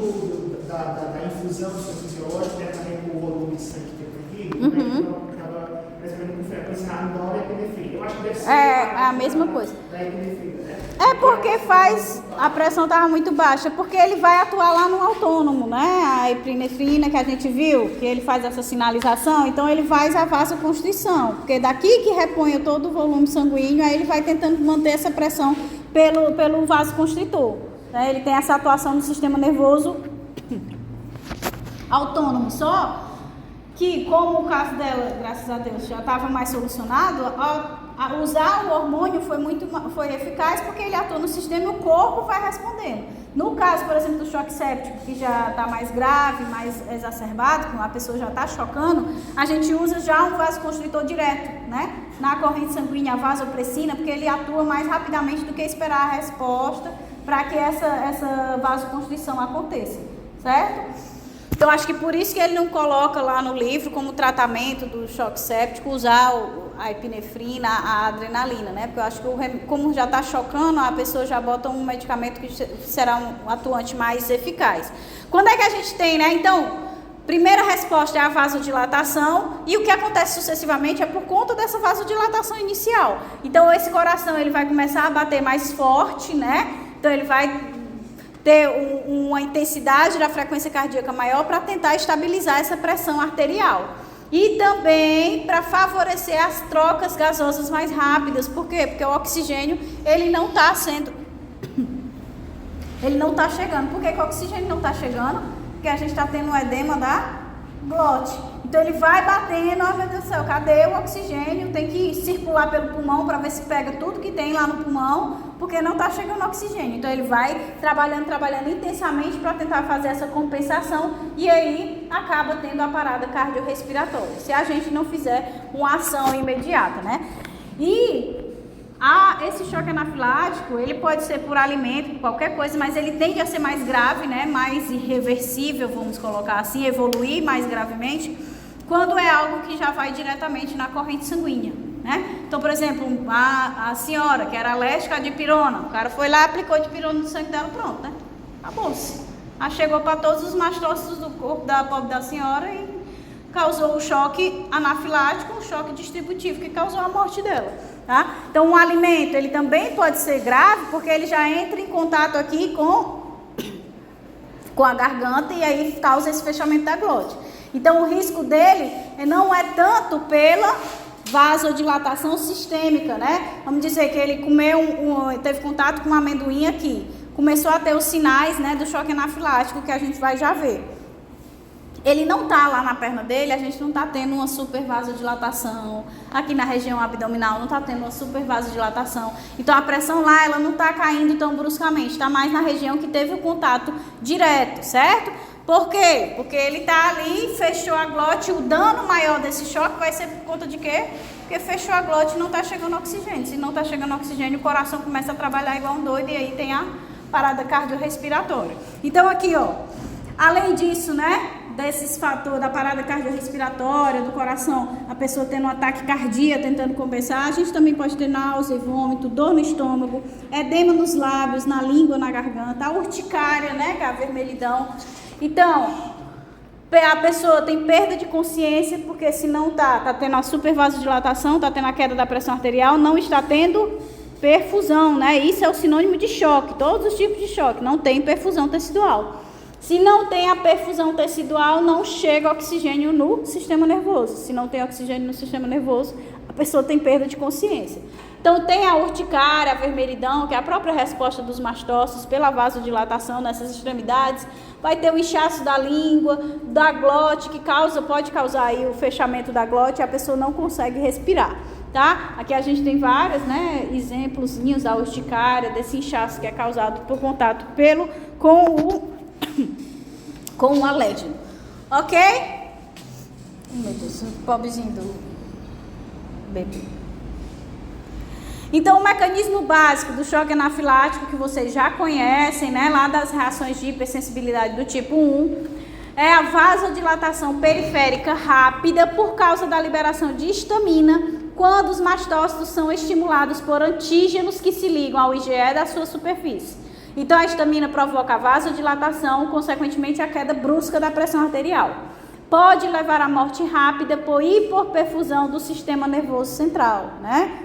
da infusão fisiológica, né, também com o volume de sangue que tem perdido, estava recebendo com frequência a norepinefrina. Eu acho que deve ser a mesma coisa. Da epinefrina, né? É porque a pressão estava muito baixa, porque ele vai atuar lá no autônomo, né? A epinefrina que a gente viu, que ele faz essa sinalização, então ele faz a vasoconstrição, porque daqui que repõe todo o volume sanguíneo, aí ele vai tentando manter essa pressão pelo vasoconstritor, né? Ele tem essa atuação no sistema nervoso autônomo, só que como o caso dela, graças a Deus, já estava mais solucionado, usar o hormônio foi eficaz porque ele atua no sistema e o corpo vai respondendo. No caso, por exemplo, do choque séptico, que já está mais grave, mais exacerbado, que a pessoa já está chocando, a gente usa já um vasoconstritor direto, né? Na corrente sanguínea, a vasopressina, porque ele atua mais rapidamente do que esperar a resposta para que essa vasoconstrição aconteça, certo? Então, acho que por isso que ele não coloca lá no livro como tratamento do choque séptico usar a epinefrina, a adrenalina, né? Porque eu acho que como já está chocando, a pessoa já bota um medicamento que será um atuante mais eficaz. Quando é que a gente tem, né? Então, primeira resposta é a vasodilatação e o que acontece sucessivamente é por conta dessa vasodilatação inicial. Então, esse coração ele vai começar a bater mais forte, né? Então, ele vai ter uma intensidade da frequência cardíaca maior para tentar estabilizar essa pressão arterial. E também para favorecer as trocas gasosas mais rápidas. Por quê? Porque o oxigênio, ele não está chegando. Por que o oxigênio não está chegando? Porque a gente está tendo um edema da glote. Então ele vai batendo, oh meu Deus do céu, cadê o oxigênio? Tem que circular pelo pulmão para ver se pega tudo que tem lá no pulmão, porque não está chegando oxigênio. Então ele vai trabalhando intensamente para tentar fazer essa compensação e aí acaba tendo a parada cardiorrespiratória, se a gente não fizer uma ação imediata, né? E esse choque anafilático, ele pode ser por alimento, por qualquer coisa, mas ele tende a ser mais grave, né? Mais irreversível, vamos colocar assim, evoluir mais gravemente, quando é algo que já vai diretamente na corrente sanguínea, né? Então, por exemplo, a senhora que era alérgica à dipirona, o cara foi lá, aplicou dipirona no sangue dela, pronto, né? Acabou-se. Aí chegou para todos os mastócitos do corpo da pobre da senhora e causou o choque anafilático, um choque distributivo que causou a morte dela, tá? Então, o alimento, ele também pode ser grave, porque ele já entra em contato aqui com a garganta e aí causa esse fechamento da glote. Então, o risco dele não é tanto pela vasodilatação sistêmica, né? Vamos dizer que ele comeu teve contato com um amendoim aqui, começou a ter os sinais, né, do choque anafilático que a gente vai já ver. Ele não está lá na perna dele, a gente não está tendo uma super vasodilatação. Aqui na região abdominal não está tendo uma super vasodilatação. Então a pressão lá, ela não está caindo tão bruscamente, está mais na região que teve o contato direto, certo? Por quê? Porque ele está ali, fechou a glote, o dano maior desse choque vai ser por conta de quê? Porque fechou a glote e não está chegando oxigênio. Se não está chegando oxigênio, o coração começa a trabalhar igual um doido e aí tem a parada cardiorrespiratória. Então aqui, ó, além disso, né, desses fatores da parada cardiorrespiratória, do coração, a pessoa tendo um ataque cardíaco, tentando compensar, a gente também pode ter náusea, vômito, dor no estômago, edema nos lábios, na língua, na garganta, a urticária, né, que é a vermelhidão. Então, a pessoa tem perda de consciência, porque se não tá tendo a supervasodilatação, tá tendo a queda da pressão arterial, não está tendo perfusão, né? Isso é o sinônimo de choque, todos os tipos de choque, não tem perfusão tecidual. Se não tem a perfusão tecidual, não chega oxigênio no sistema nervoso. Se não tem oxigênio no sistema nervoso, a pessoa tem perda de consciência. Então, tem a urticária, a vermelhidão, que é a própria resposta dos mastócitos pela vasodilatação nessas extremidades. Vai ter o inchaço da língua, da glote, que pode causar aí o fechamento da glote e a pessoa não consegue respirar, tá? Aqui a gente tem vários, né, exemplozinhos da urticária, desse inchaço que é causado por contato com o alérgeno, ok? Meu Deus, o pobrezinho do bebê. Então, o mecanismo básico do choque anafilático que vocês já conhecem, né, lá das reações de hipersensibilidade do tipo 1, é a vasodilatação periférica rápida por causa da liberação de histamina quando os mastócitos são estimulados por antígenos que se ligam ao IgE da sua superfície. Então, a histamina provoca a vasodilatação, consequentemente a queda brusca da pressão arterial. Pode levar à morte rápida por hipoperfusão do sistema nervoso central, né?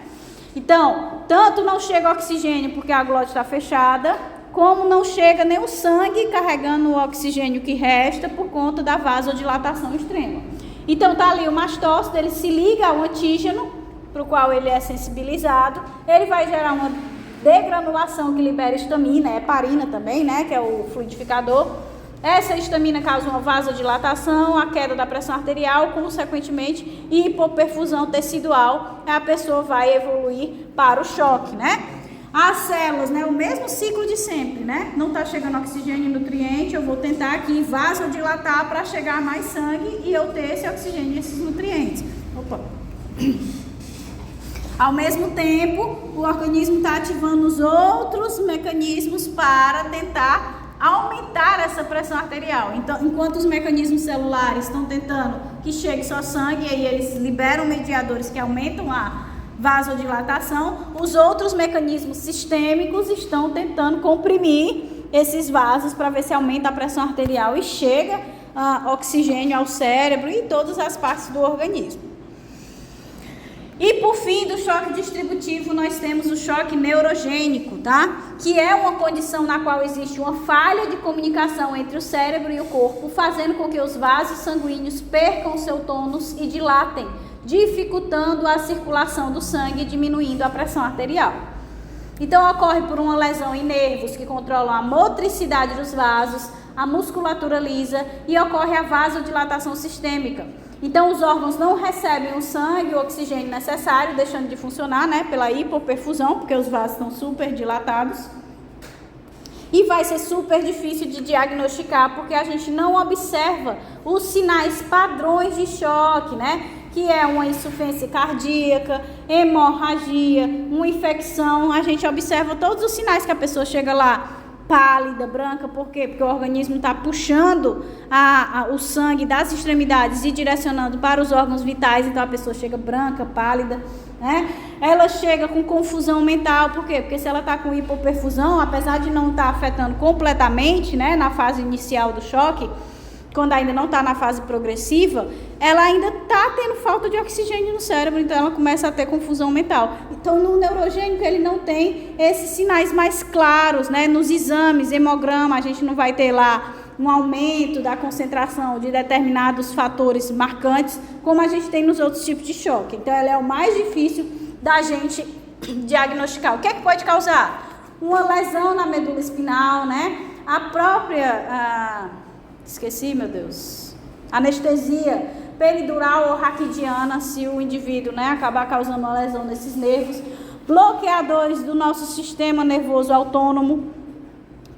Então, tanto não chega oxigênio porque a glote está fechada, como não chega nem o sangue carregando o oxigênio que resta por conta da vasodilatação extrema. Então, tá ali o mastócito, ele se liga ao antígeno, para o qual ele é sensibilizado, ele vai gerar uma degranulação que libera histamina, heparina também, né, que é o fluidificador. Essa histamina causa uma vasodilatação, a queda da pressão arterial, consequentemente hipoperfusão tecidual, a pessoa vai evoluir para o choque, né? As células, né, o mesmo ciclo de sempre, né? Não está chegando oxigênio e nutriente, eu vou tentar aqui vasodilatar para chegar mais sangue e eu ter esse oxigênio e esses nutrientes. Opa! Ao mesmo tempo, o organismo está ativando os outros mecanismos para tentar aumentar essa pressão arterial. Então, enquanto os mecanismos celulares estão tentando que chegue só sangue, e aí eles liberam mediadores que aumentam a vasodilatação, os outros mecanismos sistêmicos estão tentando comprimir esses vasos para ver se aumenta a pressão arterial e chega oxigênio ao cérebro e todas as partes do organismo. E por fim, do choque distributivo, nós temos o choque neurogênico, tá? Que é uma condição na qual existe uma falha de comunicação entre o cérebro e o corpo, fazendo com que os vasos sanguíneos percam seu tônus e dilatem, dificultando a circulação do sangue e diminuindo a pressão arterial. Então, ocorre por uma lesão em nervos que controlam a motricidade dos vasos, a musculatura lisa e ocorre a vasodilatação sistêmica. Então os órgãos não recebem o sangue, o oxigênio necessário, deixando de funcionar, né, pela hipoperfusão, porque os vasos estão super dilatados. E vai ser super difícil de diagnosticar, porque a gente não observa os sinais padrões de choque, né? Que é uma insuficiência cardíaca, hemorragia, uma infecção. A gente observa todos os sinais que a pessoa chega lá pálida, branca. Por quê? Porque o organismo está puxando o sangue das extremidades e direcionando para os órgãos vitais. Então a pessoa chega branca, pálida, né? Ela chega com confusão mental. Por quê? Porque se ela está com hipoperfusão, apesar de não estar afetando completamente, né, na fase inicial do choque, quando ainda não está na fase progressiva, ela ainda está tendo falta de oxigênio no cérebro, então ela começa a ter confusão mental. Então, no neurogênico, ele não tem esses sinais mais claros, né? Nos exames, hemograma, a gente não vai ter lá um aumento da concentração de determinados fatores marcantes, como a gente tem nos outros tipos de choque. Então, ela é o mais difícil da gente diagnosticar. O que é que pode causar? Uma lesão na medula espinal, né? A própria... Esqueci, meu Deus. Anestesia peridural ou raquidiana, se o indivíduo, né, acabar causando uma lesão nesses nervos. Bloqueadores do nosso sistema nervoso autônomo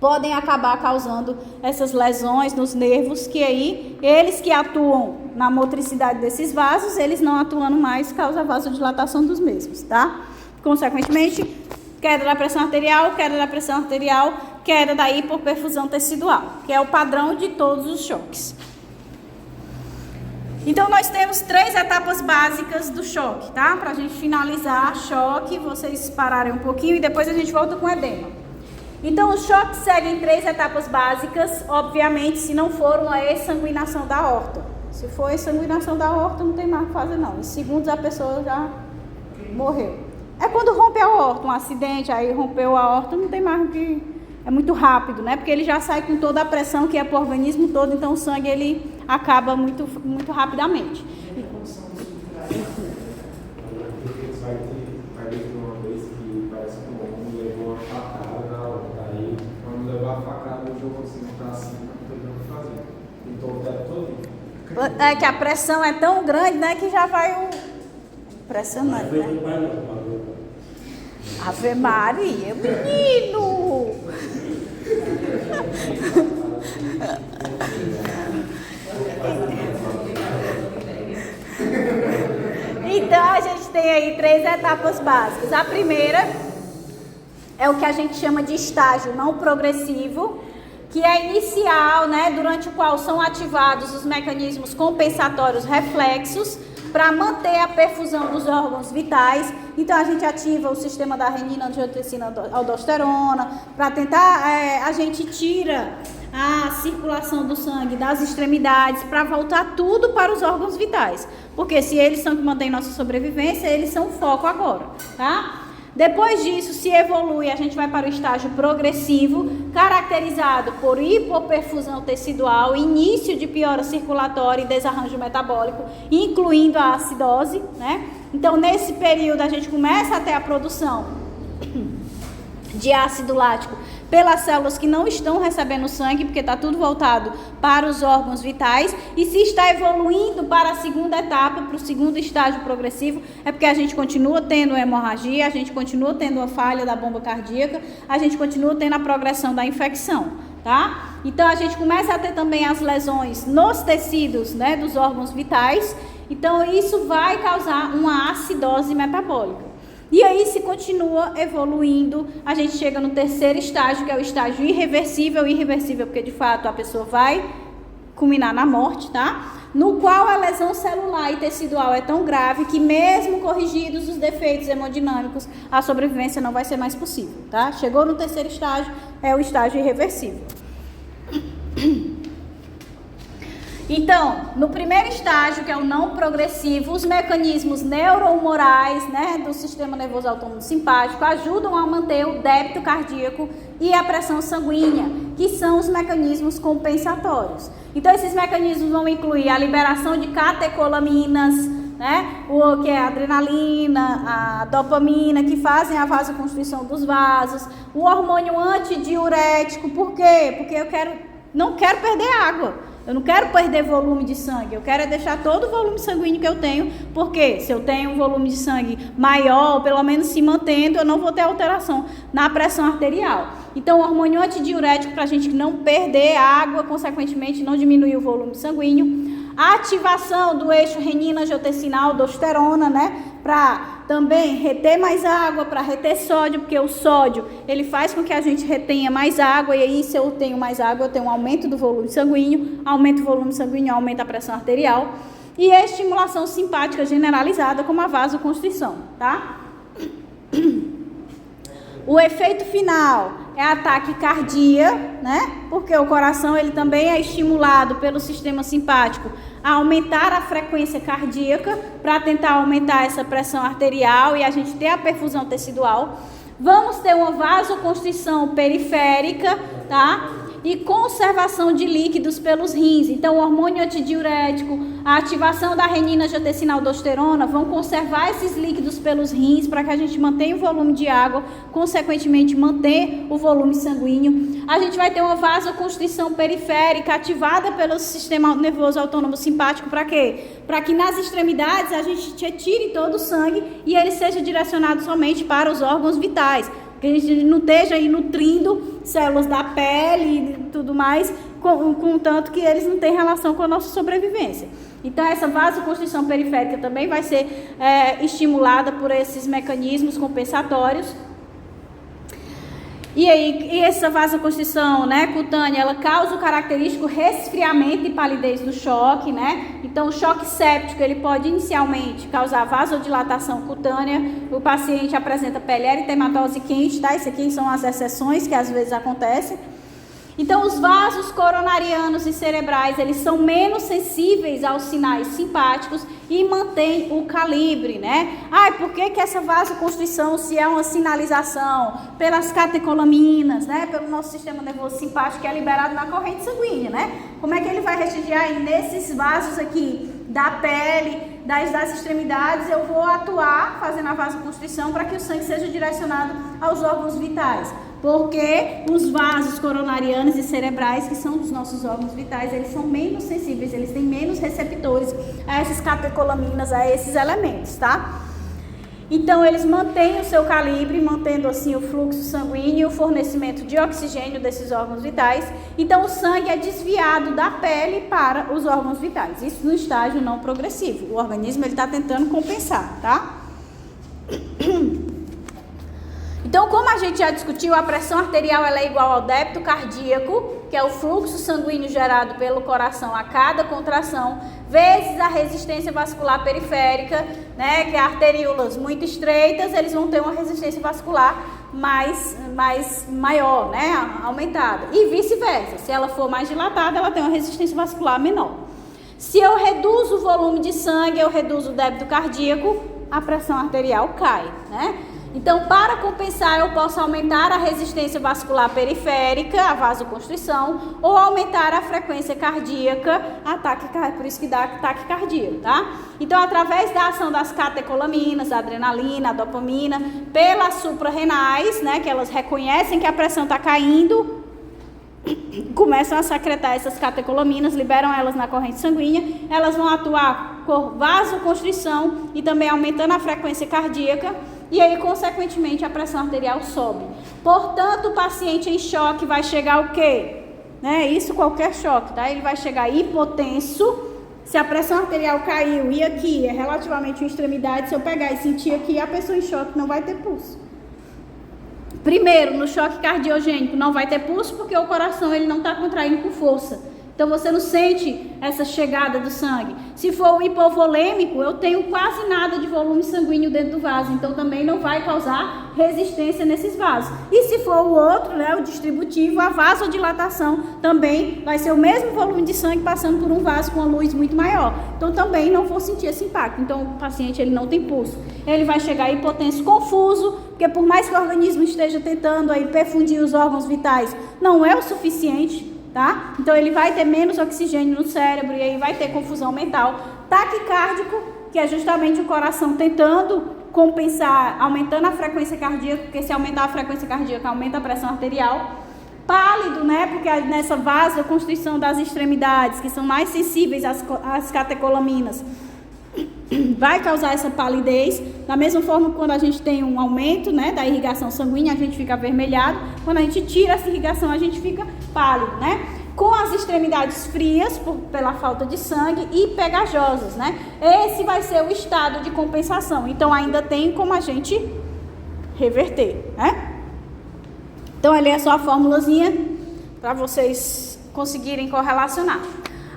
podem acabar causando essas lesões nos nervos, que aí, eles que atuam na motricidade desses vasos, eles não atuando mais, causa vasodilatação dos mesmos, tá? Consequentemente, queda da pressão arterial, queda da hipoperfusão tecidual, que é o padrão de todos os choques. Então, nós temos 3 etapas básicas do choque, tá? Pra gente finalizar choque, vocês pararem um pouquinho e depois a gente volta com edema. Então, os choques seguem 3 etapas básicas, obviamente, se não for uma exsanguinação da aorta. Se for exsanguinação da aorta, não tem mais o que fazer, não. Em segundos, a pessoa já morreu. É quando rompe a aorta, um acidente, aí rompeu a aorta, não tem mais o que... É muito rápido, né? Porque ele já sai com toda a pressão que é para o organismo todo, então o sangue ele acaba muito rapidamente. Vai ter uma vez que parece que o homem levou uma facada na hora. Aí, quando levar a facada, eu consigo estar assim, não tem o que fazer. Então, o tempo todo. É que a pressão é tão grande, né? Que já vai impressionante, né? Ave Maria, menino! Então, a gente tem aí 3 etapas básicas. A primeira é o que a gente chama de estágio não progressivo, que é inicial, né, durante o qual são ativados os mecanismos compensatórios reflexos para manter a perfusão dos órgãos vitais. Então, a gente ativa o sistema da renina, angiotensina, aldosterona, para tentar, a gente tira a circulação do sangue das extremidades para voltar tudo para os órgãos vitais. Porque se eles são que mantêm nossa sobrevivência, eles são o foco agora, tá? Depois disso, se evolui, a gente vai para o estágio progressivo, caracterizado por hipoperfusão tecidual, início de piora circulatória e desarranjo metabólico, incluindo a acidose, né? Então, nesse período, a gente começa a ter a produção de ácido lático pelas células que não estão recebendo sangue, porque está tudo voltado para os órgãos vitais, e se está evoluindo para a segunda etapa, para o segundo estágio progressivo, é porque a gente continua tendo hemorragia, a gente continua tendo a falha da bomba cardíaca, a gente continua tendo a progressão da infecção, tá? Então, a gente começa a ter também as lesões nos tecidos, né, dos órgãos vitais, então isso vai causar uma acidose metabólica. E aí, se continua evoluindo, a gente chega no terceiro estágio, que é o estágio irreversível, porque de fato a pessoa vai culminar na morte, tá? No qual a lesão celular e tecidual é tão grave que mesmo corrigidos os defeitos hemodinâmicos, a sobrevivência não vai ser mais possível, tá? Chegou no terceiro estágio, é o estágio irreversível. Então, no primeiro estágio, que é o não progressivo, os mecanismos neurohumorais, né, do sistema nervoso autônomo simpático ajudam a manter o débito cardíaco e a pressão sanguínea, que são os mecanismos compensatórios. Então, esses mecanismos vão incluir a liberação de catecolaminas, né, que é a adrenalina, a dopamina, que fazem a vasoconstrição dos vasos, o hormônio antidiurético. Por quê? Porque não quero perder água. Eu não quero perder volume de sangue, eu quero deixar todo o volume sanguíneo que eu tenho, porque se eu tenho um volume de sangue maior, pelo menos se mantendo, eu não vou ter alteração na pressão arterial. Então, o hormônio antidiurético para a gente não perder água, consequentemente não diminuir o volume sanguíneo. A ativação do eixo renina-angiotensina-aldosterona, né? Para também reter mais água, para reter sódio, porque o sódio, ele faz com que a gente retenha mais água, e aí se eu tenho mais água, eu tenho um aumento do volume sanguíneo, aumenta o volume sanguíneo, aumenta a pressão arterial. E a estimulação simpática generalizada, como a vasoconstrição, tá? O efeito final é a taquicardia, né? Porque o coração ele também é estimulado pelo sistema simpático a aumentar a frequência cardíaca para tentar aumentar essa pressão arterial e a gente ter a perfusão tecidual. Vamos ter uma vasoconstrição periférica, tá? E conservação de líquidos pelos rins. Então, o hormônio antidiurético, a ativação da renina-angiotensina-aldosterona vão conservar esses líquidos pelos rins para que a gente mantenha o volume de água, consequentemente manter o volume sanguíneo. A gente vai ter uma vasoconstrição periférica ativada pelo sistema nervoso autônomo simpático para quê? Para que nas extremidades a gente tire todo o sangue e ele seja direcionado somente para os órgãos vitais. Que a gente não esteja aí nutrindo células da pele e tudo mais, contanto que eles não têm relação com a nossa sobrevivência. Então, essa vasoconstrição periférica também vai ser estimulada por esses mecanismos compensatórios. E essa vasoconstrição, né, cutânea, ela causa o característico resfriamento e palidez do choque, né? Então, o choque séptico, ele pode inicialmente causar vasodilatação cutânea. O paciente apresenta pele eritematose quente, tá? Isso aqui são as exceções que às vezes acontecem. Então, os vasos coronarianos e cerebrais, eles são menos sensíveis aos sinais simpáticos e mantêm o calibre, né? Por que essa vasoconstrição, se é uma sinalização pelas catecolaminas, né? Pelo nosso sistema nervoso simpático, que é liberado na corrente sanguínea, né? Como é que ele vai restringir aí nesses vasos aqui da pele, das extremidades? Eu vou atuar fazendo a vasoconstrição para que o sangue seja direcionado aos órgãos vitais. Porque os vasos coronarianos e cerebrais, que são dos nossos órgãos vitais, eles são menos sensíveis, eles têm menos receptores a essas catecolaminas, a esses elementos, tá? Então, eles mantêm o seu calibre, mantendo assim o fluxo sanguíneo e o fornecimento de oxigênio desses órgãos vitais. Então, o sangue é desviado da pele para os órgãos vitais. Isso no estágio não progressivo. O organismo está tentando compensar, tá? Então, como a gente já discutiu, a pressão arterial ela é igual ao débito cardíaco, que é o fluxo sanguíneo gerado pelo coração a cada contração, vezes a resistência vascular periférica, né, que é arteríolas muito estreitas, eles vão ter uma resistência vascular maior, né, aumentada. E vice-versa, se ela for mais dilatada, ela tem uma resistência vascular menor. Se eu reduzo o volume de sangue, eu reduzo o débito cardíaco, a pressão arterial cai, né? Então, para compensar, eu posso aumentar a resistência vascular periférica, a vasoconstrição, ou aumentar a frequência cardíaca, por isso que dá taquicardia, tá? Então, através da ação das catecolaminas, a adrenalina, a dopamina, pelas suprarrenais, né, que elas reconhecem que a pressão está caindo, começam a secretar essas catecolaminas, liberam elas na corrente sanguínea, elas vão atuar por vasoconstrição e também aumentando a frequência cardíaca, e aí, consequentemente, a pressão arterial sobe. Portanto, o paciente em choque vai chegar o quê? Né? Isso qualquer choque, tá? Ele vai chegar hipotenso. Se a pressão arterial caiu e aqui é relativamente uma extremidade, se eu pegar e sentir aqui, a pessoa em choque não vai ter pulso. Primeiro, no choque cardiogênico não vai ter pulso porque o coração ele não está contraindo com força. Então, você não sente essa chegada do sangue. Se for o hipovolêmico, eu tenho quase nada de volume sanguíneo dentro do vaso. Então, também não vai causar resistência nesses vasos. E se for o outro, né, o distributivo, a vasodilatação também vai ser o mesmo volume de sangue passando por um vaso com uma luz muito maior. Então, também não vou sentir esse impacto. Então, o paciente ele não tem pulso. Ele vai chegar hipotenso, confuso, porque por mais que o organismo esteja tentando aí perfundir os órgãos vitais, não é o suficiente. Tá? Então, ele vai ter menos oxigênio no cérebro e aí vai ter confusão mental. Taquicárdico, que é justamente o coração tentando compensar, aumentando a frequência cardíaca, porque se aumentar a frequência cardíaca, aumenta a pressão arterial. Pálido, né? Porque nessa vasoconstrição das extremidades, que são mais sensíveis às catecolaminas, vai causar essa palidez. Da mesma forma que quando a gente tem um aumento, né, da irrigação sanguínea, a gente fica avermelhado. Quando a gente tira essa irrigação, a gente fica pálido, né? Com as extremidades frias, pela falta de sangue, e pegajosas, né? Esse vai ser o estado de compensação. Então, ainda tem como a gente reverter, né? Então, ali é só a formulazinha para vocês conseguirem correlacionar.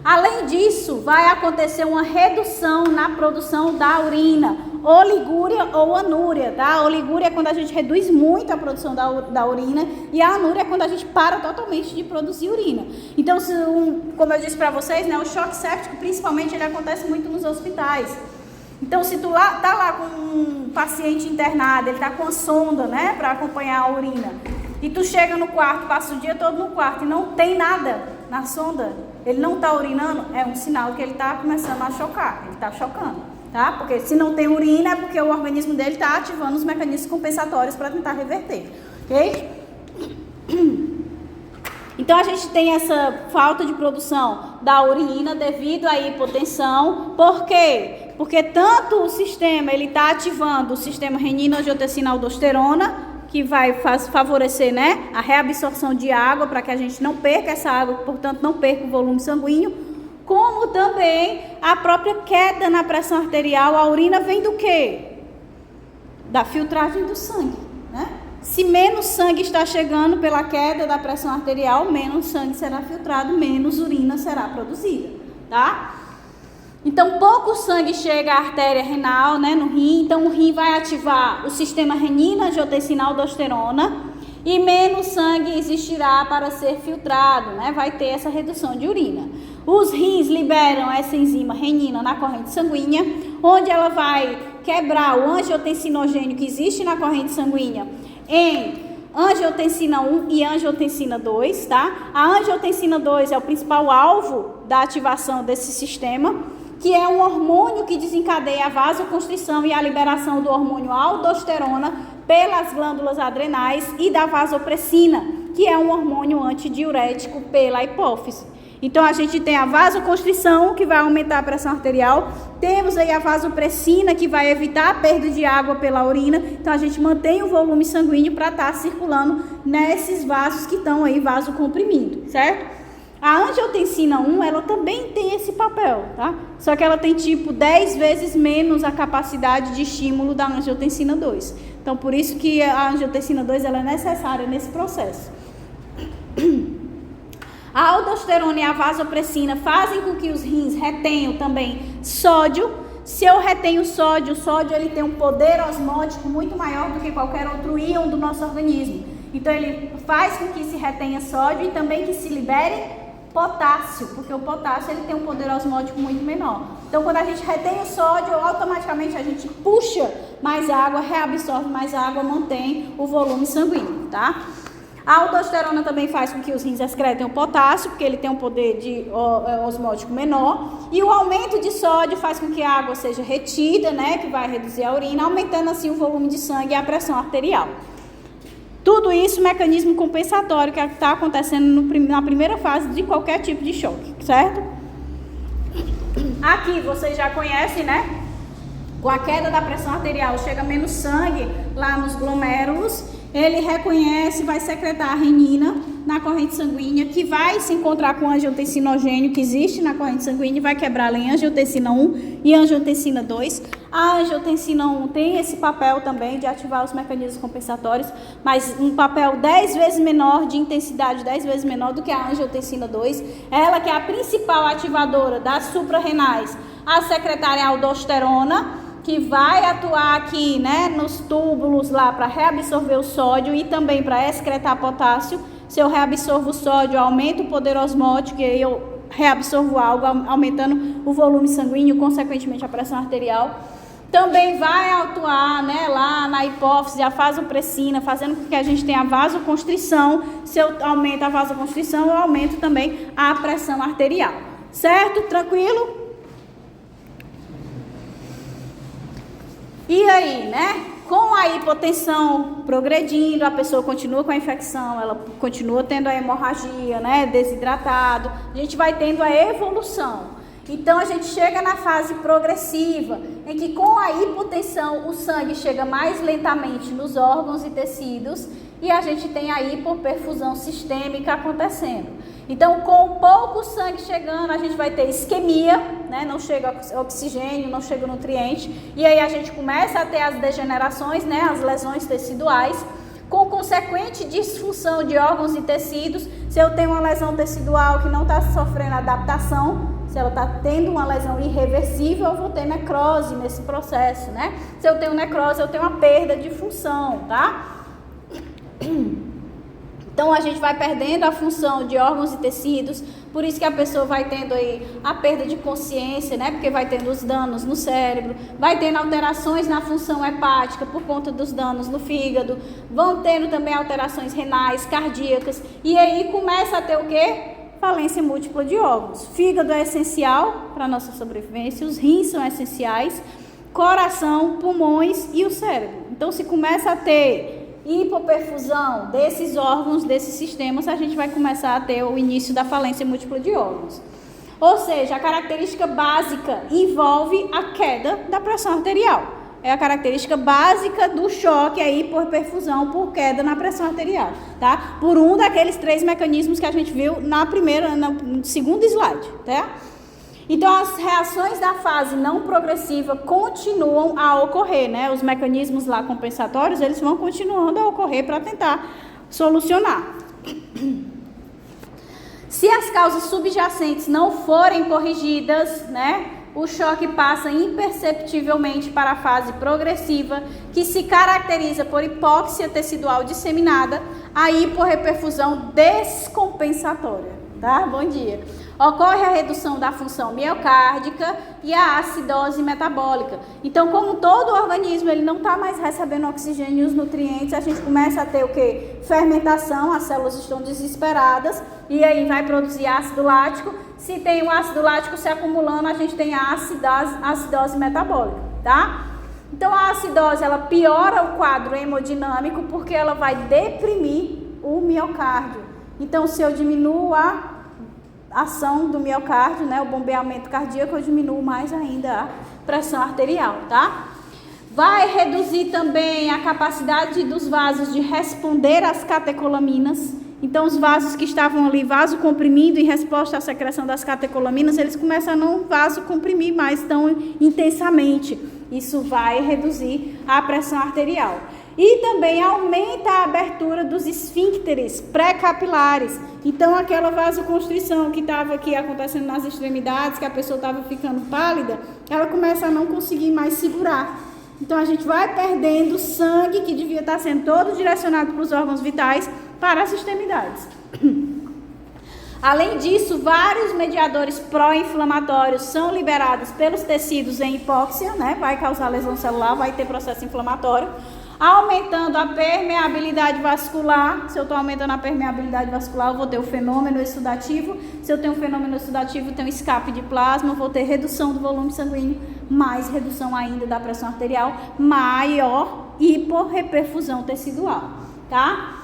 Além disso, vai acontecer uma redução na produção da urina, oligúria ou anúria, tá? A oligúria é quando a gente reduz muito a produção da urina, e a anúria é quando a gente para totalmente de produzir urina. Então, como eu disse para vocês, né, o choque séptico, principalmente, ele acontece muito nos hospitais. Então, se tu tá lá com um paciente internado, ele tá com a sonda, né, para acompanhar a urina, e tu chega no quarto, passa o dia todo no quarto e não tem nada na sonda, ele não está urinando, é um sinal que ele está começando a chocar, ele está chocando, tá? Porque se não tem urina é porque o organismo dele está ativando os mecanismos compensatórios para tentar reverter, ok? Então a gente tem essa falta de produção da urina devido à hipotensão. Por quê? Porque tanto o sistema, ele está ativando o sistema renina-angiotensina-aldosterona, que vai favorecer, né, a reabsorção de água para que a gente não perca essa água, portanto não perca o volume sanguíneo, como também a própria queda na pressão arterial. A urina vem do quê? Da filtragem do sangue, né? Se menos sangue está chegando pela queda da pressão arterial, menos sangue será filtrado, menos urina será produzida, tá? Então, pouco sangue chega à artéria renal, né, no rim. Então, o rim vai ativar o sistema renina-angiotensina-aldosterona e menos sangue existirá para ser filtrado, né? Vai ter essa redução de urina. Os rins liberam essa enzima renina na corrente sanguínea, onde ela vai quebrar o angiotensinogênio que existe na corrente sanguínea em angiotensina 1 e angiotensina 2, tá? A angiotensina 2 é o principal alvo da ativação desse sistema, que é um hormônio que desencadeia a vasoconstrição e a liberação do hormônio aldosterona pelas glândulas adrenais, e da vasopressina, que é um hormônio antidiurético, pela hipófise. Então, a gente tem a vasoconstrição, que vai aumentar a pressão arterial. Temos aí a vasopressina, que vai evitar a perda de água pela urina. Então, a gente mantém o volume sanguíneo para estar circulando nesses vasos que estão aí vasocomprimindo, certo? A angiotensina 1, ela também tem esse papel, tá? Só que ela tem tipo 10 vezes menos a capacidade de estímulo da angiotensina 2. Então, por isso que a angiotensina 2 ela é necessária nesse processo. A aldosterona e a vasopressina fazem com que os rins retenham também sódio. Se eu retenho sódio, o sódio ele tem um poder osmótico muito maior do que qualquer outro íon do nosso organismo. Então, ele faz com que se retenha sódio e também que se libere potássio, porque o potássio ele tem um poder osmótico muito menor. Então, quando a gente retém o sódio, automaticamente a gente puxa mais água, reabsorve mais água, mantém o volume sanguíneo, tá? A aldosterona também faz com que os rins excretem o potássio, porque ele tem um poder de osmótico menor. E o aumento de sódio faz com que a água seja retida, né, que vai reduzir a urina, aumentando assim o volume de sangue e a pressão arterial. Tudo isso mecanismo compensatório que está acontecendo na primeira fase de qualquer tipo de choque, certo? Aqui vocês já conhecem, né? Com a queda da pressão arterial chega menos sangue lá nos glomérulos, ele reconhece, vai secretar a renina na corrente sanguínea, que vai se encontrar com o angiotensinogênio que existe na corrente sanguínea e vai quebrá-la em angiotensina 1 e angiotensina 2. A angiotensina 1 tem esse papel também de ativar os mecanismos compensatórios, mas um papel 10 vezes menor, de intensidade 10 vezes menor do que a angiotensina 2. Ela que é a principal ativadora das suprarrenais, a secretária aldosterona, que vai atuar aqui, né, nos túbulos lá para reabsorver o sódio e também para excretar potássio. Se eu reabsorvo o sódio, aumento o poder osmótico e eu reabsorvo água, aumentando o volume sanguíneo, consequentemente a pressão arterial. Também vai atuar, né, lá na hipófise, a vasopressina, fazendo com que a gente tenha a vasoconstrição. Se eu aumento a vasoconstrição, eu aumento também a pressão arterial. Certo? Tranquilo? E aí, né? Com a hipotensão progredindo, a pessoa continua com a infecção, ela continua tendo a hemorragia, né, desidratado, a gente vai tendo a evolução. Então a gente chega na fase progressiva, em que com a hipotensão o sangue chega mais lentamente nos órgãos e tecidos e a gente tem a hipoperfusão sistêmica acontecendo. Então, com pouco sangue chegando, a gente vai ter isquemia, né? Não chega oxigênio, não chega nutriente, e aí a gente começa a ter as degenerações, né? As lesões teciduais, com consequente disfunção de órgãos e tecidos. Se eu tenho uma lesão tecidual que não está sofrendo adaptação, se ela está tendo uma lesão irreversível, eu vou ter necrose nesse processo, né? Se eu tenho necrose, eu tenho uma perda de função, tá? Então a gente vai perdendo a função de órgãos e tecidos, por isso que a pessoa vai tendo aí a perda de consciência, né? Porque vai tendo os danos no cérebro, vai tendo alterações na função hepática por conta dos danos no fígado, vão tendo também alterações renais, cardíacas, e aí começa a ter o quê? Falência múltipla de órgãos. Fígado é essencial para a nossa sobrevivência, os rins são essenciais, coração, pulmões e o cérebro. Então se começa a ter hipoperfusão desses órgãos, desses sistemas, a gente vai começar a ter o início da falência múltipla de órgãos. Ou seja, a característica básica envolve a queda da pressão arterial. É a característica básica do choque aí por perfusão, por queda na pressão arterial, tá? Por um daqueles 3 mecanismos que a gente viu no segundo slide, tá? Então, as reações da fase não progressiva continuam a ocorrer, né? Os mecanismos lá compensatórios, eles vão continuando a ocorrer para tentar solucionar. Se as causas subjacentes não forem corrigidas, né? O choque passa imperceptivelmente para a fase progressiva, que se caracteriza por hipóxia tecidual disseminada, a hiporreperfusão descompensatória, tá? Bom dia. Ocorre a redução da função miocárdica e a acidose metabólica. Então, como todo o organismo ele não está mais recebendo oxigênio e os nutrientes, a gente começa a ter o quê? Fermentação, as células estão desesperadas e aí vai produzir ácido lático. Se tem o ácido lático se acumulando, a gente tem a acidose metabólica, tá? Então, a acidose, ela piora o quadro hemodinâmico porque ela vai deprimir o miocárdio. Então, se eu diminuo a ação do miocárdio, né, o bombeamento cardíaco, eu diminuo mais ainda a pressão arterial, tá? Vai reduzir também a capacidade dos vasos de responder às catecolaminas. Então, os vasos que estavam ali vasocomprimindo em resposta à secreção das catecolaminas, eles começam a não vasocomprimir mais tão intensamente. Isso vai reduzir a pressão arterial. E também aumenta a abertura dos esfíncteres pré-capilares. Então, aquela vasoconstrição que estava aqui acontecendo nas extremidades, que a pessoa estava ficando pálida, ela começa a não conseguir mais segurar. Então, a gente vai perdendo sangue que devia estar sendo todo direcionado para os órgãos vitais para as extremidades. Além disso, vários mediadores pró-inflamatórios são liberados pelos tecidos em hipóxia, né? Vai causar lesão celular, vai ter processo inflamatório. Aumentando a permeabilidade vascular. Se eu estou aumentando a permeabilidade vascular, eu vou ter o fenômeno exudativo. Se eu tenho um fenômeno exudativo, eu tenho escape de plasma, eu vou ter redução do volume sanguíneo, mais redução ainda da pressão arterial, maior hiporreperfusão tecidual, tá?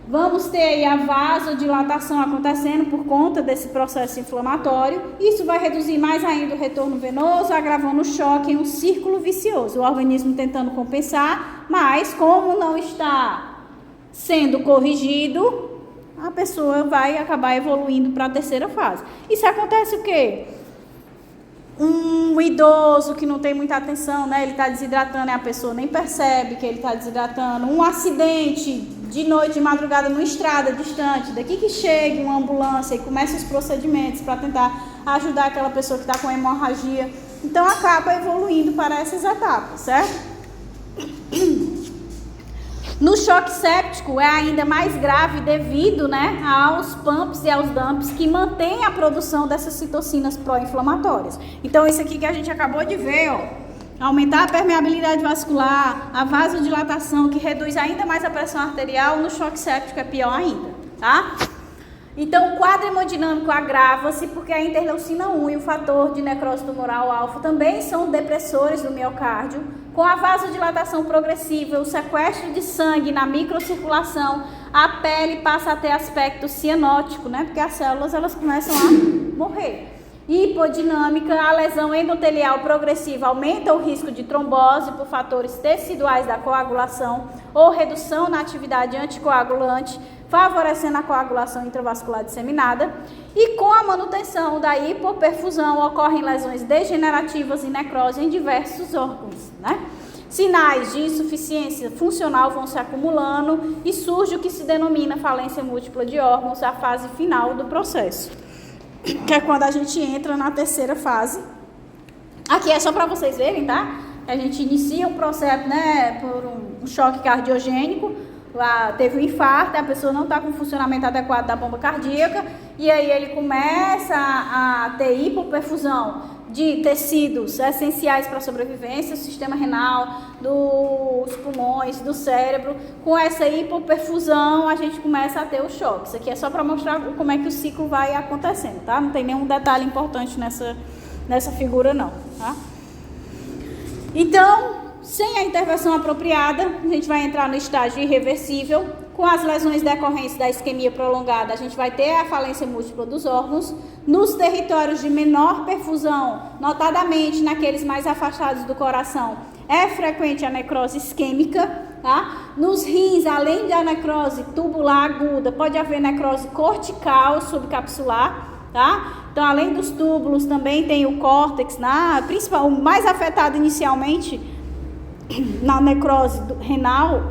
Vamos ter aí a vasodilatação acontecendo por conta desse processo inflamatório. Isso vai reduzir mais ainda o retorno venoso, agravando o choque em um círculo vicioso. O organismo tentando compensar, mas como não está sendo corrigido, a pessoa vai acabar evoluindo para a terceira fase. Isso acontece o quê? Um idoso que não tem muita atenção, né? Ele está desidratando e a pessoa nem percebe que ele está desidratando. Um acidente de noite, de madrugada, numa estrada distante, daqui que chega uma ambulância e começa os procedimentos para tentar ajudar aquela pessoa que está com hemorragia. Então, acaba evoluindo para essas etapas, certo? No choque séptico é ainda mais grave devido, né, aos pumps e aos dumps que mantêm a produção dessas citocinas pró-inflamatórias. Então, isso aqui que a gente acabou de ver, ó. Aumentar a permeabilidade vascular, a vasodilatação, que reduz ainda mais a pressão arterial, no choque séptico é pior ainda, tá? Então, o quadro hemodinâmico agrava-se porque a interleucina 1 e o fator de necrose tumoral alfa também são depressores do miocárdio, com a vasodilatação progressiva, o sequestro de sangue na microcirculação, a pele passa a ter aspecto cianótico, né? Porque as células elas começam a morrer. Hipodinâmica, a lesão endotelial progressiva aumenta o risco de trombose por fatores teciduais da coagulação ou redução na atividade anticoagulante, favorecendo a coagulação intravascular disseminada. E com a manutenção da hipoperfusão ocorrem lesões degenerativas e necrose em diversos órgãos, né? Sinais de insuficiência funcional vão se acumulando e surge o que se denomina falência múltipla de órgãos, a fase final do processo, que é quando a gente entra na terceira fase. Aqui é só para vocês verem, tá? A gente inicia um processo, né, por um choque cardiogênico, lá teve um infarto, a pessoa não está com o funcionamento adequado da bomba cardíaca, e aí ele começa a ter hipoperfusão de tecidos essenciais para a sobrevivência, o sistema renal, dos pulmões, do cérebro. Com essa hipoperfusão, a gente começa a ter o choque. Isso aqui é só para mostrar como é que o ciclo vai acontecendo, tá? Não tem nenhum detalhe importante nessa figura, não, tá? Então, sem a intervenção apropriada, a gente vai entrar no estágio irreversível. Com as lesões decorrentes da isquemia prolongada, a gente vai ter a falência múltipla dos órgãos. Nos territórios de menor perfusão, notadamente naqueles mais afastados do coração, é frequente a necrose isquêmica, tá? Nos rins, além da necrose tubular aguda, pode haver necrose cortical subcapsular, tá? Então, além dos túbulos, também tem o córtex, principal, o mais afetado inicialmente na necrose renal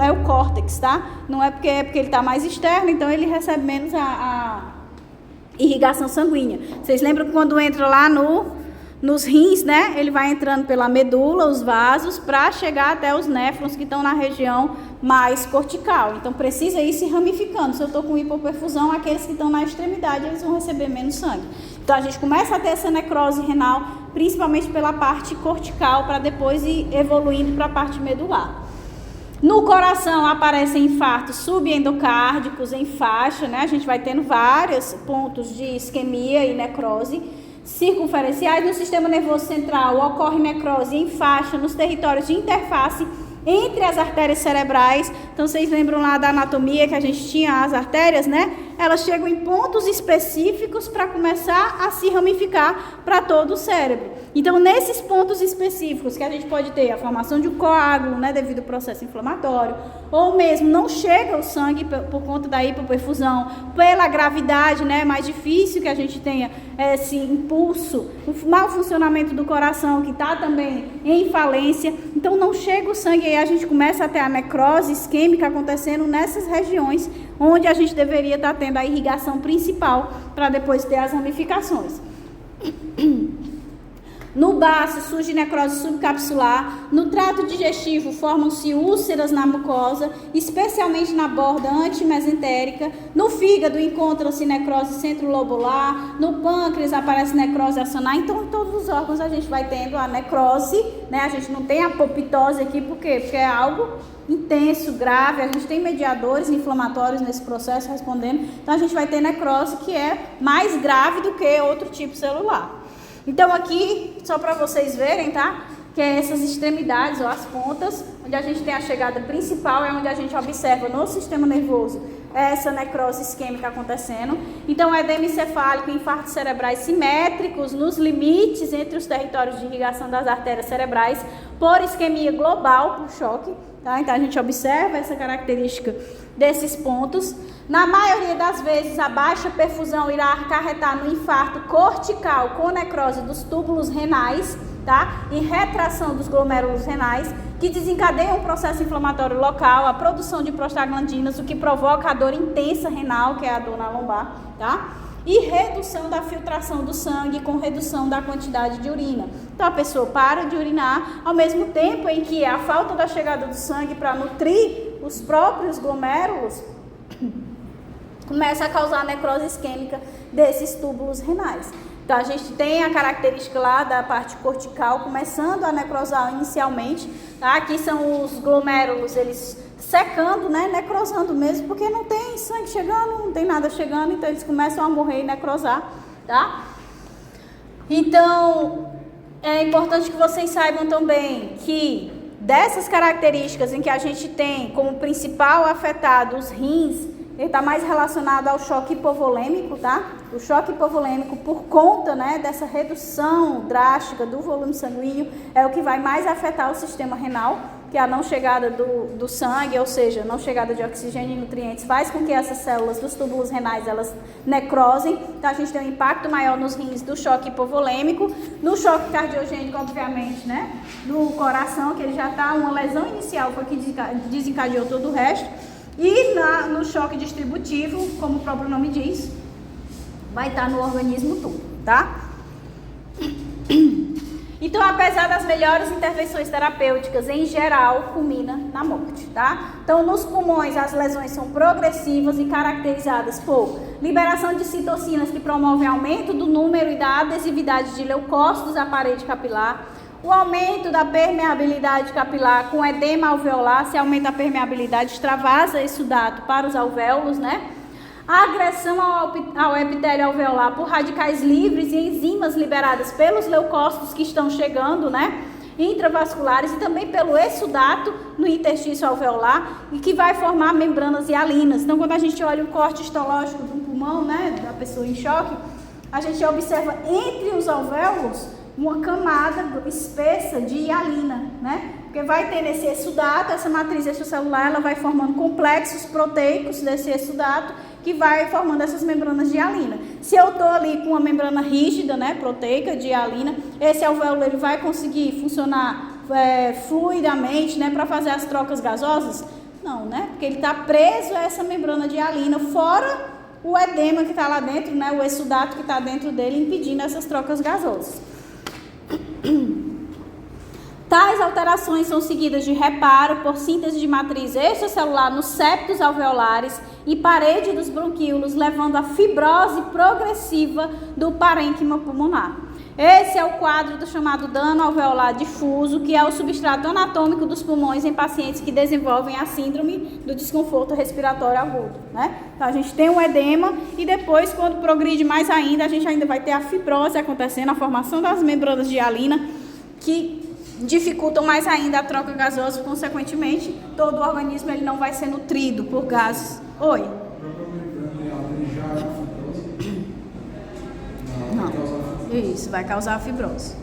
é o córtex, tá? Não é porque ele está mais externo, então ele recebe menos a irrigação sanguínea. Vocês lembram que quando entra lá nos rins, né? Ele vai entrando pela medula, os vasos, para chegar até os néfrons que estão na região mais cortical. Então precisa ir se ramificando. Se eu estou com hipoperfusão, aqueles que estão na extremidade, eles vão receber menos sangue. Então a gente começa a ter essa necrose renal, principalmente pela parte cortical, para depois ir evoluindo para a parte medular. No coração aparecem infartos subendocárdicos em faixa, né? A gente vai tendo vários pontos de isquemia e necrose circunferenciais. No sistema nervoso central ocorre necrose em faixa nos territórios de interface entre as artérias cerebrais. Então vocês lembram lá da anatomia que a gente tinha as artérias, né? Elas chegam em pontos específicos para começar a se ramificar para todo o cérebro. Então, nesses pontos específicos que a gente pode ter a formação de um coágulo, né, devido ao processo inflamatório, ou mesmo não chega o sangue por conta da hipoperfusão, pela gravidade, né, mais difícil que a gente tenha esse impulso, o mau funcionamento do coração que está também em falência. Então, não chega o sangue e aí a gente começa a ter a necrose isquêmica acontecendo nessas regiões onde a gente deveria estar tendo a irrigação principal para depois ter as ramificações. No baço surge necrose subcapsular, no trato digestivo formam-se úlceras na mucosa, especialmente na borda antimesentérica, no fígado encontra-se necrose centrolobular, no pâncreas aparece necrose acionar. Então em todos os órgãos a gente vai tendo a necrose, né? A gente não tem apoptose aqui, por quê? Porque é algo intenso, grave, a gente tem mediadores inflamatórios nesse processo respondendo, então a gente vai ter necrose que é mais grave do que outro tipo celular. Então aqui, só para vocês verem, tá? Que é essas extremidades ou as pontas, onde a gente tem a chegada principal, é onde a gente observa no sistema nervoso essa necrose isquêmica acontecendo. Então, edema encefálico e infartos cerebrais simétricos nos limites entre os territórios de irrigação das artérias cerebrais por isquemia global, por choque, tá? Então, a gente observa essa característica desses pontos. Na maioria das vezes, a baixa perfusão irá acarretar no infarto cortical com necrose dos túbulos renais, tá? E retração dos glomérulos renais, que desencadeiam um processo inflamatório local, a produção de prostaglandinas, o que provoca a dor intensa renal, que é a dor na lombar, tá? E redução da filtração do sangue com redução da quantidade de urina. Então a pessoa para de urinar, ao mesmo tempo em que a falta da chegada do sangue para nutrir os próprios glomérulos começa a causar necrose isquêmica desses túbulos renais. Então a gente tem a característica lá da parte cortical começando a necrosar inicialmente, tá? Aqui são os glomérulos, eles secando, né, necrosando mesmo, porque não tem sangue chegando, não tem nada chegando, então eles começam a morrer e necrosar, tá? Então, é importante que vocês saibam também que dessas características em que a gente tem como principal afetado os rins, ele está mais relacionado ao choque hipovolêmico, tá? O choque hipovolêmico, por conta, né, dessa redução drástica do volume sanguíneo, é o que vai mais afetar o sistema renal, que a não chegada do sangue, ou seja, a não chegada de oxigênio e nutrientes, faz com que essas células dos túbulos renais, elas necrosem. Então, a gente tem um impacto maior nos rins do choque hipovolêmico, no choque cardiogênico, obviamente, né? No coração, que ele já está, uma lesão inicial foi que desencadeou todo o resto. E no choque distributivo, como o próprio nome diz, vai estar no organismo todo, tá? Então, apesar das melhores intervenções terapêuticas, em geral, culmina na morte, tá? Então, nos pulmões, as lesões são progressivas e caracterizadas por liberação de citocinas que promovem aumento do número e da adesividade de leucócitos à parede capilar, o aumento da permeabilidade capilar com edema alveolar, se aumenta a permeabilidade, extravasa exudato para os alvéolos, né? A agressão ao epitélio alveolar por radicais livres e enzimas liberadas pelos leucócitos que estão chegando, né? Intravasculares, e também pelo exudato no interstício alveolar, e que vai formar membranas hialinas. Então, quando a gente olha o corte histológico do pulmão, né, da pessoa em choque, a gente observa entre os alvéolos uma camada espessa de hialina, né? Porque vai ter nesse exudato, essa matriz extracelular, ela vai formando complexos proteicos desse exudato, que vai formando essas membranas de hialina. Se eu estou ali com uma membrana rígida, né, proteica de hialina, esse alvéolo ele vai conseguir funcionar fluidamente, né, para fazer as trocas gasosas? Não, né? Porque ele está preso a essa membrana de hialina, fora o edema que está lá dentro, né, o exudato que está dentro dele, impedindo essas trocas gasosas. Tais alterações são seguidas de reparo por síntese de matriz extracelular nos septos alveolares e parede dos bronquíolos, levando à fibrose progressiva do parênquima pulmonar. Esse é o quadro do chamado dano alveolar difuso, que é o substrato anatômico dos pulmões em pacientes que desenvolvem a síndrome do desconforto respiratório agudo, né? Então, a gente tem um edema e depois, quando progride mais ainda, a gente ainda vai ter a fibrose acontecendo, a formação das membranas de hialina, que dificultam mais ainda a troca gasosa, consequentemente, todo o organismo ele não vai ser nutrido por gases. Oi? Não, isso, vai causar fibrose.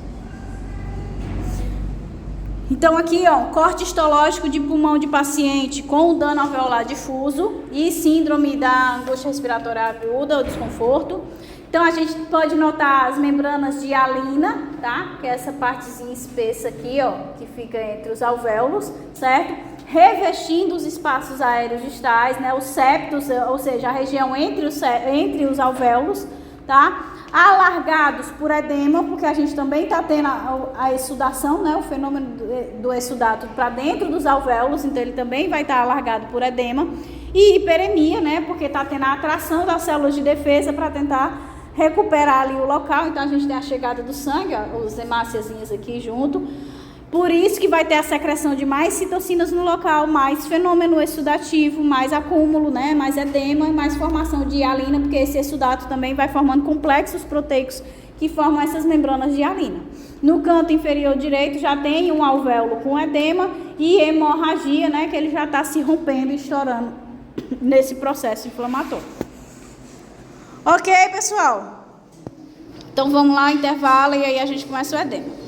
Então aqui, ó, corte histológico de pulmão de paciente com dano alveolar difuso e síndrome da angústia respiratória aguda ou desconforto. Então, a gente pode notar as membranas de hialina, tá? Que é essa partezinha espessa aqui, ó, que fica entre os alvéolos, certo? Revestindo os espaços aéreos distais, né? Os septos, ou seja, a região entre os alvéolos, tá? Alargados por edema, porque a gente também está tendo a exudação, né? O fenômeno do exudato para dentro dos alvéolos, então ele também vai estar alargado por edema. E hiperemia, né? Porque está tendo a atração das células de defesa para tentar recuperar ali o local. Então a gente tem a chegada do sangue, ó, os hemáciazinhas aqui junto. Por isso que vai ter a secreção de mais citocinas no local, mais fenômeno exudativo, mais acúmulo, né, mais edema e mais formação de hialina, porque esse exudato também vai formando complexos proteicos que formam essas membranas de hialina. No canto inferior direito já tem um alvéolo com edema e hemorragia, né, que ele já está se rompendo e estourando nesse processo inflamatório. Ok, pessoal? Então vamos lá, intervalo, e aí a gente começa o edema.